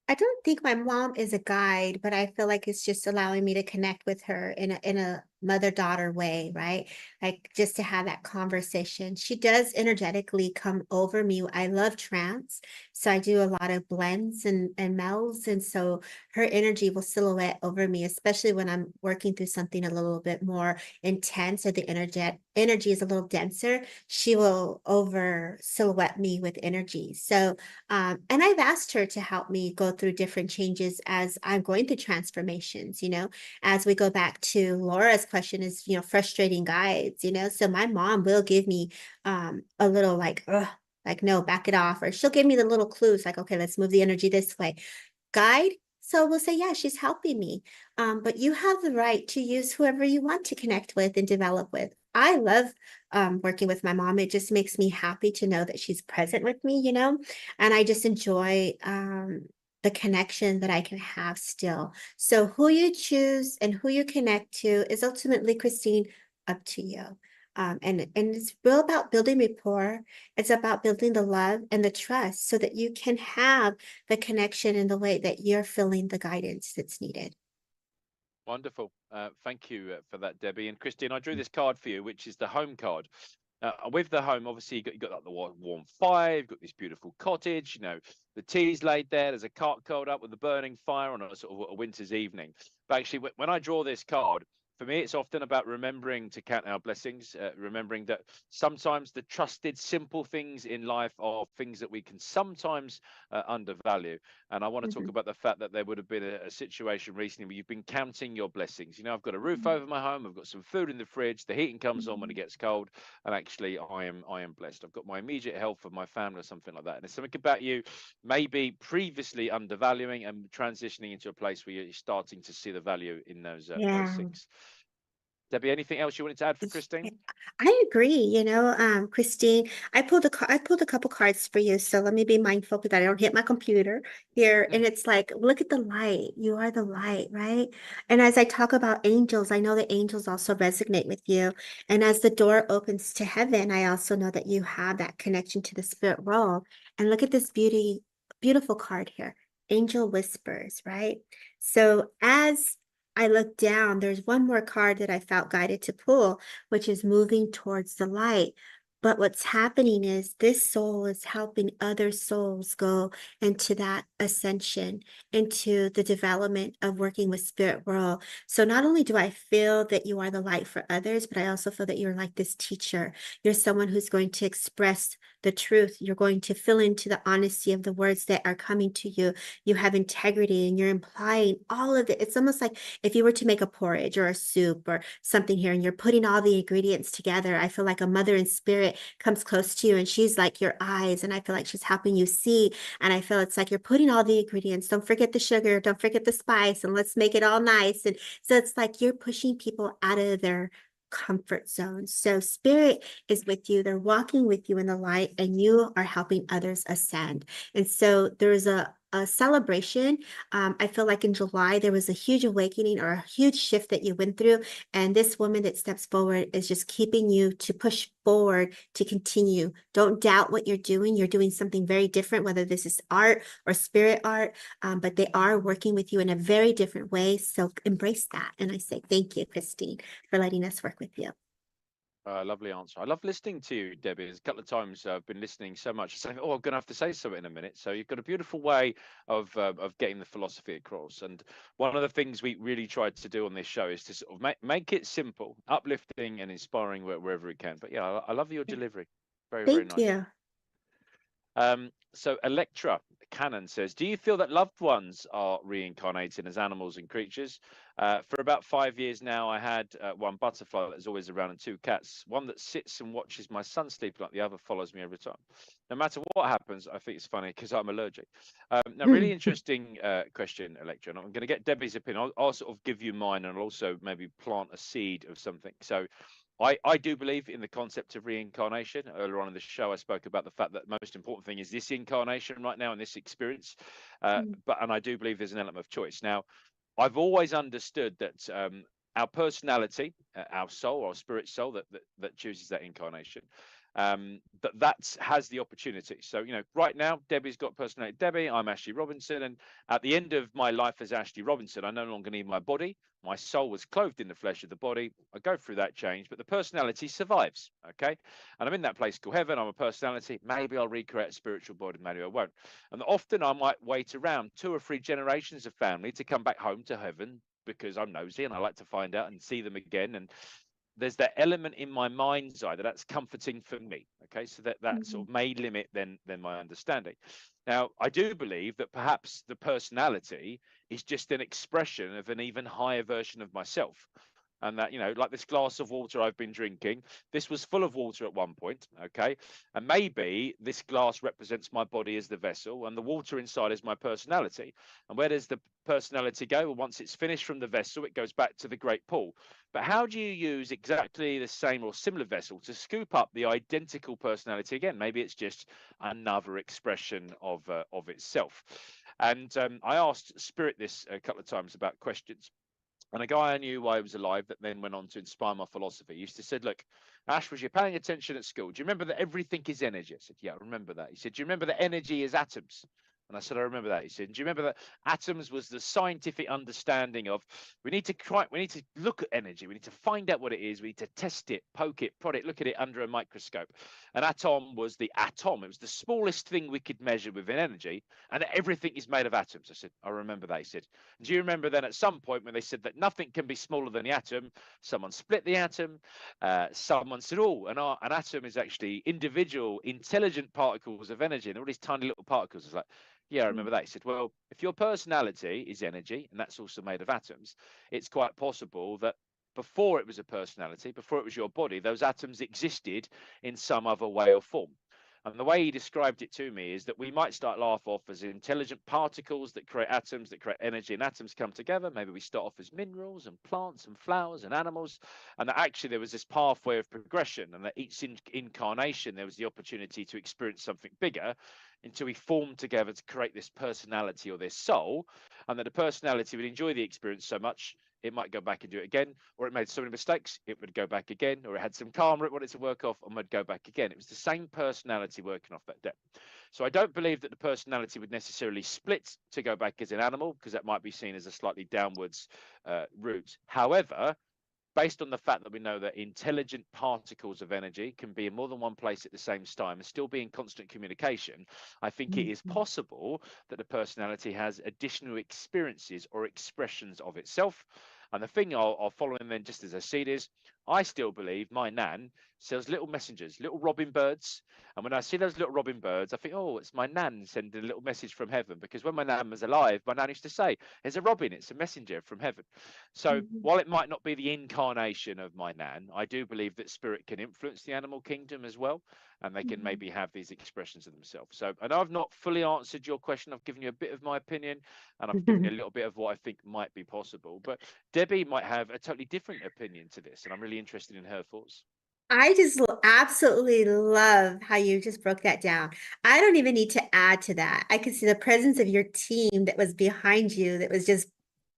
I don't think my mom is a guide, but I feel like it's just allowing me to connect with her in a mother-daughter way, right? Like just to have that conversation. She does energetically come over me. I love trance. So I do a lot of blends and melds. And so her energy will silhouette over me, especially when I'm working through something a little bit more intense or the energy is a little denser. She will over silhouette me with energy. So and I've asked her to help me go through different changes as I'm going through transformations, as we go back to Laura's question is, frustrating guides, so my mom will give me a little like, ugh, like, no, back it off. Or she'll give me the little clues like, okay, let's move the energy this way. Guide. So we'll say, yeah, she's helping me. But you have the right to use whoever you want to connect with and develop with. I love working with my mom. It just makes me happy to know that she's present with me, and I just enjoy the connection that I can have still. So who you choose and who you connect to is ultimately, Christine, up to you. And it's real about building rapport. It's about building the love and the trust so that you can have the connection in the way that you're feeling the guidance that's needed. Wonderful. Thank you for that, Debbie. And Christine, I drew this card for you, which is the home card. With the home, obviously, you got like the warm fire, you've got this beautiful cottage, the tea's laid there, there's a cart curled up with a burning fire on a sort of a winter's evening. But actually, when I draw this card, for me, it's often about remembering to count our blessings, remembering that sometimes the trusted, simple things in life are things that we can sometimes undervalue. And I want to talk Mhm. about the fact that there would have been a situation recently where you've been counting your blessings. I've got a roof over my home, I've got some food in the fridge, the heating comes on when it gets cold, and actually I am blessed. I've got my immediate health of my family or something like that. And there's something about you maybe previously undervaluing and transitioning into a place where you're starting to see the value in those Yeah. things. Debbie, anything else you wanted to add for Yeah, Christine? I agree, Christine, I pulled a couple cards for you. So let me be mindful that I don't hit my computer here. And Mm, it's like, look at the light. You are the light, right? And as I talk about angels, I know that angels also resonate with you. And as the door opens to heaven, I also know that you have that connection to the spirit world. And look at this beautiful card here. Angel whispers, right? So as I look down, there's one more card that I felt guided to pull, which is moving towards the light. But what's happening is this soul is helping other souls go into that ascension, into the development of working with spirit world. So not only do I feel that you are the light for others, but I also feel that you're like this teacher. You're someone who's going to express the truth. You're going to fill into the honesty of the words that are coming to you. You have integrity and you're implying all of it. It's almost like if you were to make a porridge or a soup or something here and you're putting all the ingredients together, I feel like a mother in spirit comes close to you and she's like your eyes. And I feel like she's helping you see. And I feel it's like you're putting all the ingredients. Don't forget the sugar, don't forget the spice, and let's make it all nice. And so it's like you're pushing people out of their comfort zones. So spirit is with you. They're walking with you in the light and you are helping others ascend. And so there's a celebration. I feel like in July, there was a huge awakening or a huge shift that you went through. And this woman that steps forward is just keeping you to push forward, to continue. Don't doubt what you're doing. You're doing something very different, whether this is art or spirit art, but they are working with you in a very different way. So embrace that. And I say, thank you, Christine, for letting us work with you. Lovely answer. I love listening to you, Debbie. There's a couple of times I've been listening so much, saying, "Oh, I'm going to have to say something in a minute." So you've got a beautiful way of getting the philosophy across. And one of the things we really tried to do on this show is to sort of make it simple, uplifting, and inspiring wherever it can. But yeah, I love your delivery. Very, very Thank nice. you. So Electra Cannon says, do you feel that loved ones are reincarnated as animals and creatures? For about 5 years now, I had one butterfly that's always around and two cats. One that sits and watches my son sleep like the other follows me every time. No matter what happens, I think it's funny because I'm allergic. Now, really interesting question, Electra. And I'm going to get Debbie's opinion. I'll sort of give you mine and I'll also maybe plant a seed of something. So I do believe in the concept of reincarnation. Earlier on in the show, I spoke about the fact that the most important thing is this incarnation right now and this experience. And I do believe there's an element of choice. Now, I've always understood that our personality, our soul, our spirit soul, that chooses that incarnation. That has the opportunity. So, right now, Debbie's got personality Debbie, I'm Ashley Robinson, and at the end of my life as Ashley Robinson, I no longer need my body. My soul was clothed in the flesh of the body. I go through that change, but the personality survives. Okay. And I'm in that place called heaven. I'm a personality. Maybe I'll recreate a spiritual body, maybe I won't. And often I might wait around 2 or 3 generations of family to come back home to heaven because I'm nosy and I like to find out and see them again. And there's that element in my mind's eye that's comforting for me. Okay, so that Mhm. sort of may limit then my understanding. Now, I do believe that perhaps the personality is just an expression of an even higher version of myself. And that, like this glass of water I've been drinking, this was full of water at one point. Okay. And maybe this glass represents my body as the vessel, and the water inside is my personality. And where does the personality go? Well, once it's finished from the vessel, it goes back to the great pool. But how do you use exactly the same or similar vessel to scoop up the identical personality again? Maybe it's just another expression of itself. And I asked Spirit this a couple of times about questions. And a guy I knew while I was alive that then went on to inspire my philosophy used to said, look, Ash, was you paying attention at school? Do you remember that everything is energy? I said, yeah, I remember that. He said, do you remember that energy is atoms? And I said, I remember that. He said, do you remember that atoms was the scientific understanding of we need to look at energy. We need to find out what it is. We need to test it, poke it, prod it, look at it under a microscope. An atom was the atom. It was the smallest thing we could measure within energy. And everything is made of atoms. I said, I remember that. He said, do you remember then at some point when they said that nothing can be smaller than the atom, someone split the atom, someone said, oh, an atom is actually individual intelligent particles of energy, and all these tiny little particles. It's like, yeah, I remember that. He said, well, if your personality is energy, and that's also made of atoms, it's quite possible that before it was a personality, before it was your body, those atoms existed in some other way or form. And the way he described it to me is that we might start life off as intelligent particles that create atoms, that create energy, and atoms come together. Maybe we start off as minerals and plants and flowers and animals. And that actually there was this pathway of progression, and that each incarnation there was the opportunity to experience something bigger until we formed together to create this personality or this soul. And that the personality would enjoy the experience so much it might go back and do it again, or it made so many mistakes, it would go back again, or it had some karma it wanted to work off and would go back again. It was the same personality working off that debt. So I don't believe that the personality would necessarily split to go back as an animal, because that might be seen as a slightly downwards route. However, based on the fact that we know that intelligent particles of energy can be in more than one place at the same time and still be in constant communication, I think it is Mhm. possible that the personality has additional experiences or expressions of itself. And the thing I'll follow in then, just as I see it, is I still believe my nan sells little messengers, little robin birds. And when I see those little robin birds, I think, oh, it's my nan sending a little message from heaven. Because when my nan was alive, my nan used to say, there's a robin, it's a messenger from heaven. So Mhm. while it might not be the incarnation of my nan, I do believe that spirit can influence the animal kingdom as well, and they can Mhm. maybe have these expressions of themselves. So I know I've not fully answered your question. I've given you a bit of my opinion, and I've given you a little bit of what I think might be possible. But Debbie might have a totally different opinion to this, and I'm really interested in her thoughts. I just absolutely love how you just broke that down. I don't even need to add to that. I could see the presence of your team that was behind you that was just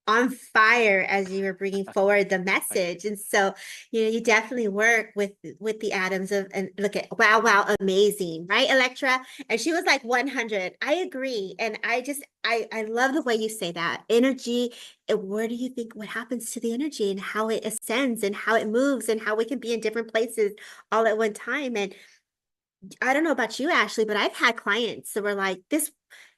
on fire as you were bringing forward the Thank you. message. And so, you definitely work with the atoms of and look at wow, wow, amazing, right, Electra? And she was like 100. I agree. And I love the way you say that. Energy, where do you think what happens to the energy and how it ascends and how it moves and how we can be in different places all at one time? And I don't know about you, Ashley, but I've had clients that were like, this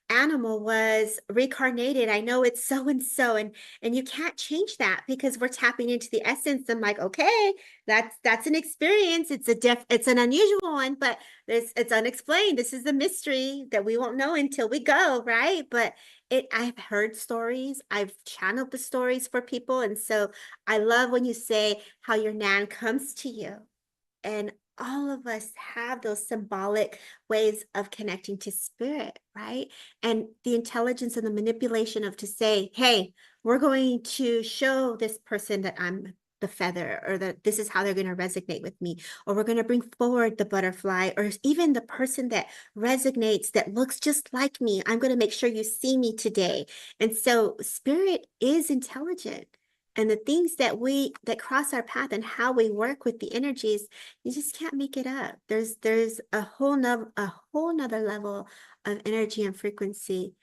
animal was reincarnated. I know it's so and so, and you can't change that because we're tapping into the essence. I'm like, okay, that's an experience. It's an unusual one, but it's unexplained. This is the mystery that we won't know until we go, right? But I've heard stories, I've channeled the stories for people, and so I love when you say how your nan comes to you and all of us have those symbolic ways of connecting to spirit, right? And the intelligence and the manipulation of to say, hey, we're going to show this person that I'm the feather, or that this is how they're going to resonate with me, or we're going to bring forward the butterfly, or even the person that resonates that looks just like me. I'm going to make sure you see me today. And so spirit is intelligent. And the things that cross our path and how we work with the energies, you just can't make it up. There's a whole nother level of energy and frequency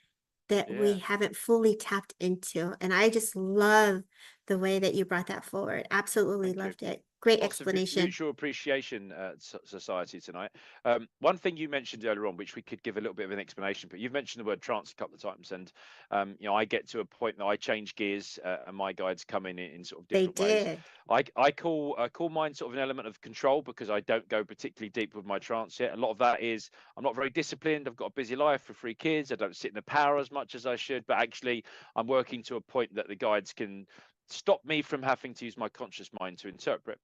that we Yeah. haven't fully tapped into. And I just love the way that you brought that forward. Absolutely Thank you. loved it. Great Lots of explanation. mutual appreciation society tonight. One thing you mentioned earlier on, which we could give a little bit of an explanation, but you've mentioned the word trance a couple of times, and I get to a point that I change gears, and my guides come in sort of They different ways. did. I call mine sort of an element of control because I don't go particularly deep with my trance yet. A lot of that is I'm not very disciplined. I've got a busy life with 3 kids. I don't sit in the power as much as I should, but actually I'm working to a point that the guides can stop me from having to use my conscious mind to interpret.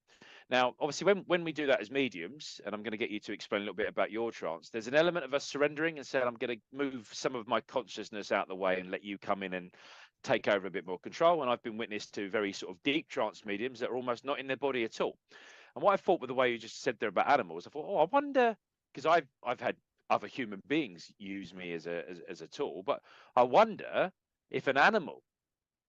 Now, obviously, when we do that as mediums, and I'm going to get you to explain a little bit about your trance, there's an element of us surrendering and saying, I'm going to move some of my consciousness out the way and let you come in and take over a bit more control. And I've been witness to very sort of deep trance mediums that are almost not in their body at all. And what I thought with the way you just said there about animals, I thought, oh, I wonder, because I've had other human beings use me as a tool, but I wonder if an animal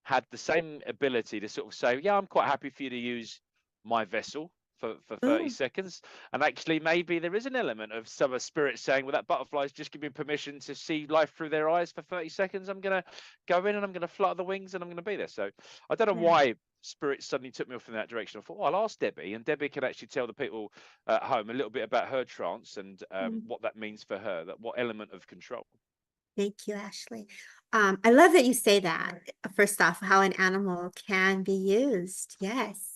had the same ability to sort of say, yeah, I'm quite happy for you to use my vessel for 30 Oh, seconds. And actually, maybe there is an element of some spirit saying, well, that butterfly's just giving me permission to see life through their eyes for 30 seconds. I'm going to go in and I'm going to flutter the wings and I'm going to be there. So I don't know yeah. why spirit suddenly took me off in that direction. I thought, oh, I'll ask Debbie, and Debbie can actually tell the people at home a little bit about her trance and Mm. what that means for her, that what element of control. Thank you, Ashley. I love that you say that. First off, how an animal can be used. Yes.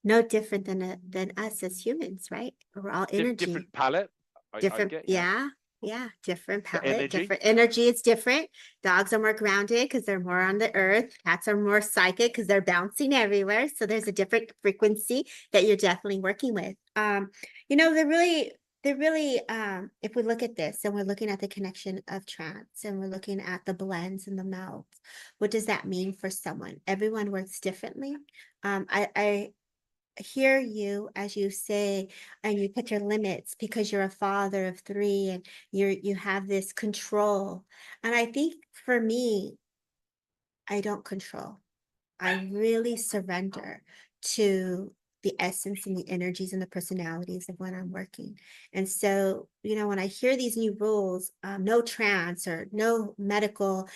No different than us as humans, right? We're all energy. Different palette, I Different, get, yeah. yeah, yeah, different The palette, energy. different energy. It's different. Dogs are more grounded because they're more on the earth. Cats are more psychic because they're bouncing everywhere. So there's a different frequency that you're definitely working with. If we look at this and we're looking at the connection of trance and we're looking at the blends and the melds, what does that mean for someone? Everyone works differently. I hear you as you say, and you put your limits because you're a father of 3 and you have this control. And I think for me, I don't control. I really surrender to the essence and the energies and the personalities of when I'm working. And so, when I hear these new rules, no trance or no medical,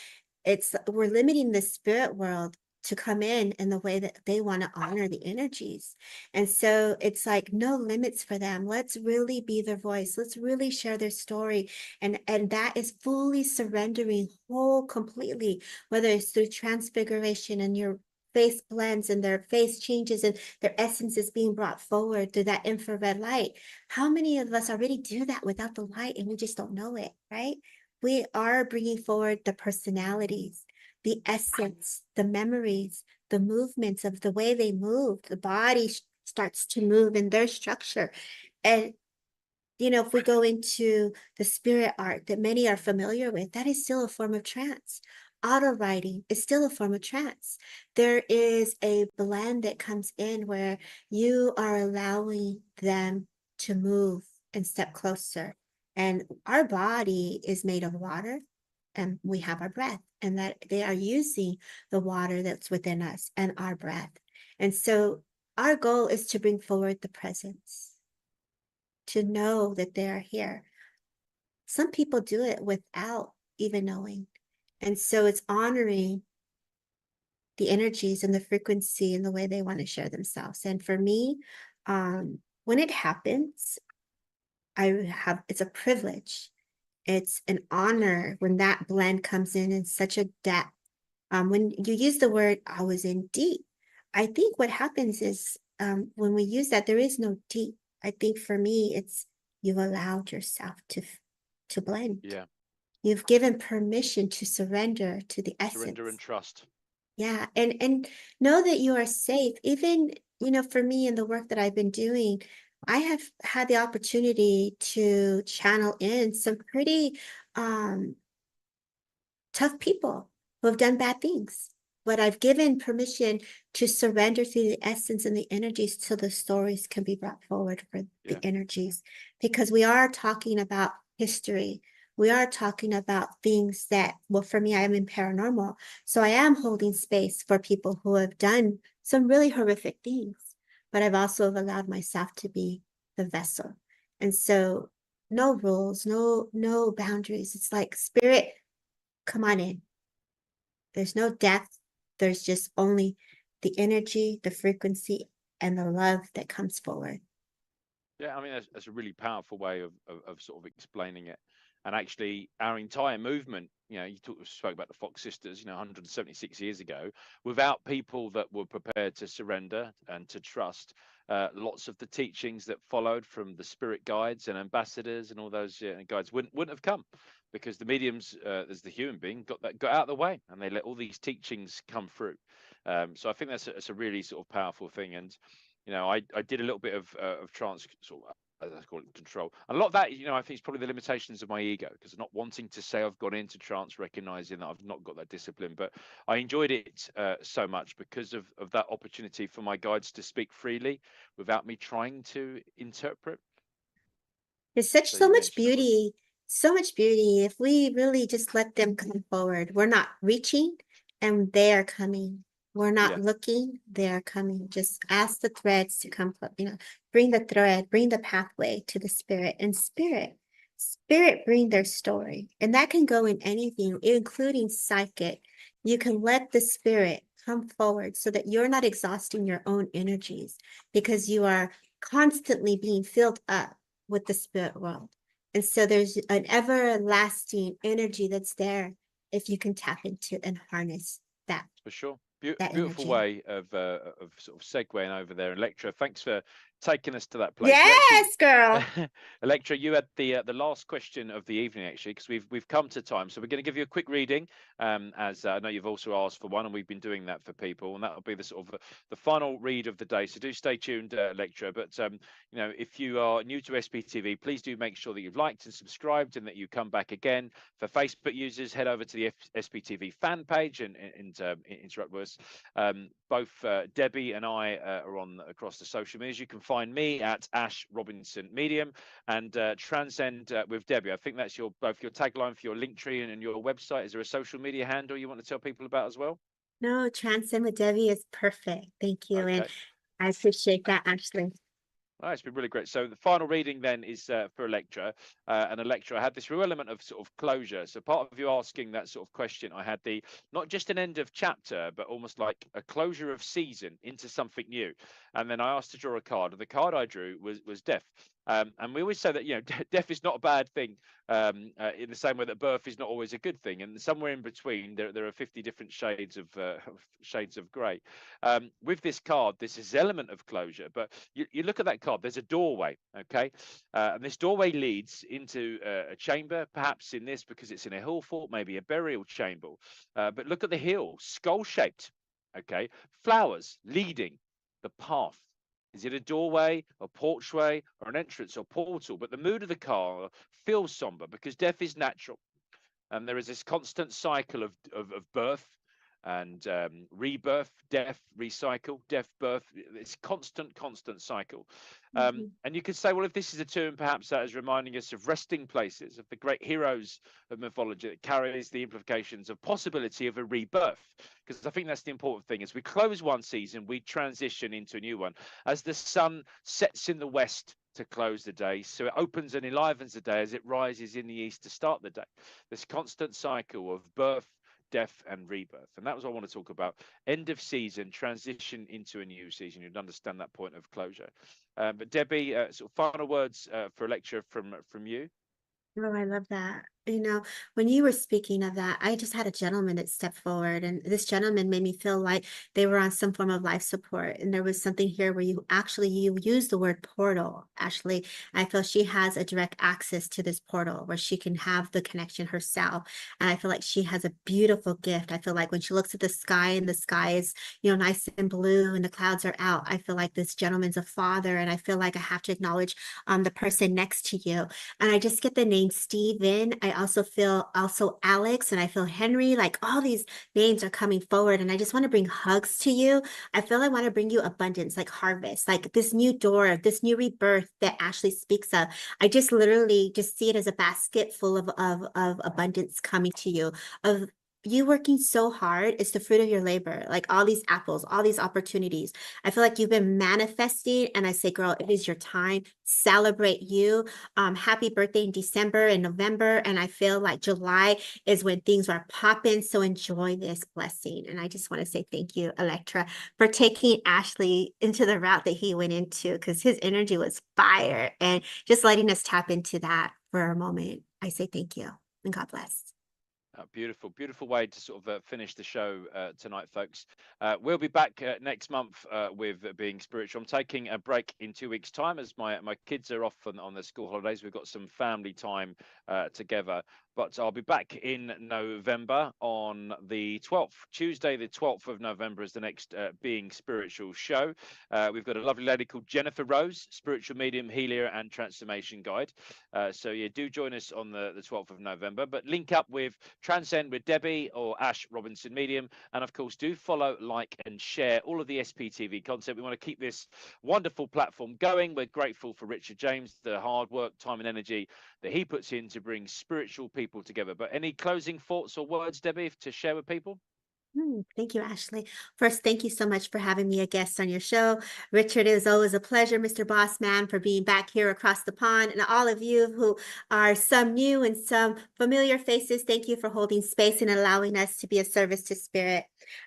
we're limiting the spirit world to come in the way that they want to honor the energies. And so it's like no limits for them. Let's really be their voice. Let's really share their story. And that is fully surrendering whole completely, whether it's through transfiguration and your face blends and their face changes and their essence is being brought forward through that infrared light. How many of us already do that without the light and we just don't know it, right? We are bringing forward the personalities, the essence, the memories, the movements of the way they move. The body starts to move in their structure. And, if we go into the spirit art that many are familiar with, that is still a form of trance. Auto writing is still a form of trance. There is a blend that comes in where you are allowing them to move and step closer. And our body is made of water, and we have our breath, and that they are using the water that's within us and our breath. And so our goal is to bring forward the presence, to know that they are here. Some people do it without even knowing. And so it's honoring the energies and the frequency and the way they want to share themselves. And for me, when it happens, it's a privilege. It's an honor when that blend comes in such a depth. When you use the word, I was in deep, I think what happens is when we use that, there is no deep. I think for me, it's you've allowed yourself to blend. Yeah. You've given permission to surrender to the Surrender and essence. trust. Yeah, and know that you are safe. Even, for me in the work that I've been doing, I have had the opportunity to channel in some pretty tough people who have done bad things. But I've given permission to surrender to the essence and the energies so the stories can be brought forward for the Yeah. energies. Because we are talking about history. We are talking about things that, well, for me, I am in paranormal. So I am holding space for people who have done some really horrific things, but I've also allowed myself to be the vessel. And so no rules, no boundaries. It's like, spirit, come on in. There's no death. There's just only the energy, the frequency, and the love that comes forward. Yeah, I mean that's a really powerful way of sort of explaining it. And actually, our entire movement, spoke about the Fox sisters, 176 years ago, without people that were prepared to surrender and to trust. Lots of the teachings that followed from the spirit guides and ambassadors and all those guides wouldn't have come, because the mediums, as the human being, got out of the way, and they let all these teachings come through. So I think that's a really sort of powerful thing. And I did a little bit of trance sort of, as I call it, control. And a lot of that, I think it's probably the limitations of my ego, because I'm not wanting to say I've gone into trance, recognizing that I've not got that discipline. But I enjoyed it so much because of that opportunity for my guides to speak freely without me trying to interpret. There's such So so you much mentioned that word. beauty, so much beauty. If we really just let them come forward, we're not reaching and they are coming. We're not Yeah, looking, they are coming. Just ask the threads to come, bring the thread, bring the pathway to the spirit, and spirit bring their story. And that can go in anything, including psychic. You can let the spirit come forward so that you're not exhausting your own energies, because you are constantly being filled up with the spirit world. And so there's an everlasting energy that's there if you can tap into and harness that for sure. that Beautiful energy. way of sort of segueing over there. Electra, thanks for taking us to that place. And actually, Yes, girl. Electra, you had the last question of the evening, actually, because we've come to time. So we're going to give you a quick reading, as I know you've also asked for one, and we've been doing that for people, and that will be the sort of the final read of the day. So do stay tuned, Electra. But if you are new to SPTV, please do make sure that you've liked and subscribed, and that you come back again. For Facebook users, head over to the SPTV fan page and interact with us. Both Debbie and I are on across the social medias. You can find me at Ash Robinson Medium, and Transcend with Debbie. I think that's both your tagline for your link tree and your website. Is there a social media handle you want to tell people about as well? No, Transcend with Debbie is perfect. Thank you. And Okay. I appreciate that, Ashley. Oh, it's been really great. So the final reading then is for Electra. And Electra, I had this real element of sort of closure. So part of you asking that sort of question, I had not just an end of chapter, but almost like a closure of season into something new. And then I asked to draw a card, and the card I drew was death. And we always say that death is not a bad thing, in the same way that birth is not always a good thing. And somewhere in between, there are 50 different shades of grey. With this card, there's this element of closure, but you look at that card, there's a doorway, okay? And this doorway leads into a chamber, perhaps in this, because it's in a hill fort, maybe a burial chamber. But look at the hill, skull-shaped, okay? Flowers leading the path. Is it a doorway, a porchway, or an entrance or portal? But the mood of the car feels somber, because death is natural. And there is this constant cycle of birth and rebirth, death, recycle, death, birth. It's constant cycle. Mhm. And you could say, well, if this is a term, perhaps that is reminding us of resting places, of the great heroes of mythology, that carries the implications of possibility of a rebirth. Because I think that's the important thing. As we close one season, we transition into a new one. As the sun sets in the west to close the day, so it opens and enlivens the day as it rises in the east to start the day. This constant cycle of birth, death, and rebirth. And that was what I want to talk about. End of season, transition into a new season. You'd understand that point of closure. But Debbie, sort of final words for a lecture from you. Oh, I love that. When you were speaking of that, I just had a gentleman that stepped forward, and this gentleman made me feel like they were on some form of life support. And there was something here where you use the word portal. Actually, I feel she has a direct access to this portal where she can have the connection herself. And I feel like she has a beautiful gift. I feel like when she looks at the sky, and the sky is, nice and blue and the clouds are out, I feel like this gentleman's a father. And I feel like I have to acknowledge the person next to you. And I just get the name Steven. I also feel Alex, and I feel Henry. Like, all these names are coming forward, and I just want to bring hugs to you. I feel I want to bring you abundance, like harvest, like this new door, this new rebirth that Ashley speaks of. I just literally just see it as a basket full of abundance coming to you, of you working so hard is the fruit of your labor, like all these apples, all these opportunities. I feel like you've been manifesting, and I say, girl, it is your time. Celebrate you. Happy birthday in December and November. And I feel like July is when things are popping. So enjoy this blessing. And I just want to say thank you, Electra, for taking Ashley into the route that he went into, because his energy was fire, and just letting us tap into that for a moment. I say thank you and God bless. Beautiful, beautiful way to sort of finish the show tonight, folks. We'll be back next month with being spiritual. I'm taking a break in 2 weeks' time as my kids are off on their school holidays. We've got some family time together, but I'll be back in November on the 12th. Tuesday, the 12th of November is the next Being Spiritual show. We've got a lovely lady called Jennifer Rose, spiritual medium, healer, and transformation guide. So yeah, do join us on the 12th of November, but link up with Transcend with Debbie or Ash Robinson Medium. And of course, do follow, like, and share all of the SPTV content. We want to keep this wonderful platform going. We're grateful for Richard James, the hard work, time, and energy that he puts in to bring spiritual people together. But any closing thoughts or words, Debbie, to share with people? Thank you, Ashley. First, thank you so much for having me a guest on your show. Richard, it was always a pleasure, Mr. Bossman, for being back here across the pond. And all of you who are some new and some familiar faces, thank you for holding space and allowing us to be a service to spirit.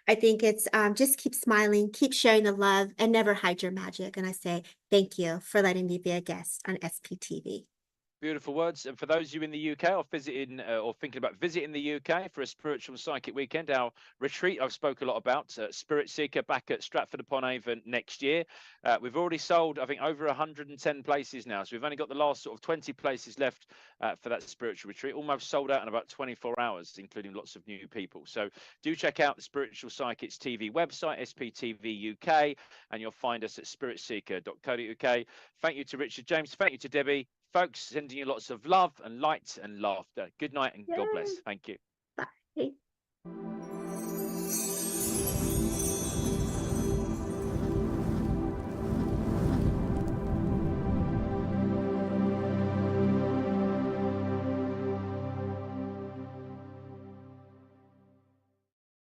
I think it's just keep smiling, keep sharing the love, and never hide your magic. And I say thank you for letting me be a guest on SPTV. Beautiful words. And for those of you in the UK or visiting or thinking about visiting the UK for a spiritual psychic weekend, our retreat I've spoke a lot about, Spirit Seeker back at Stratford upon Avon next year. We've already sold, I think, over 110 places now. So we've only got the last sort of 20 places left for that spiritual retreat. Almost sold out in about 24 hours, including lots of new people. So do check out the Spiritual Psychics TV website, SPTV UK, and you'll find us at spiritseeker.co.uk. Thank you to Richard James. Thank you to Debbie. Folks, sending you lots of love and light and laughter. Good night and God bless. Yay. Thank you. Bye.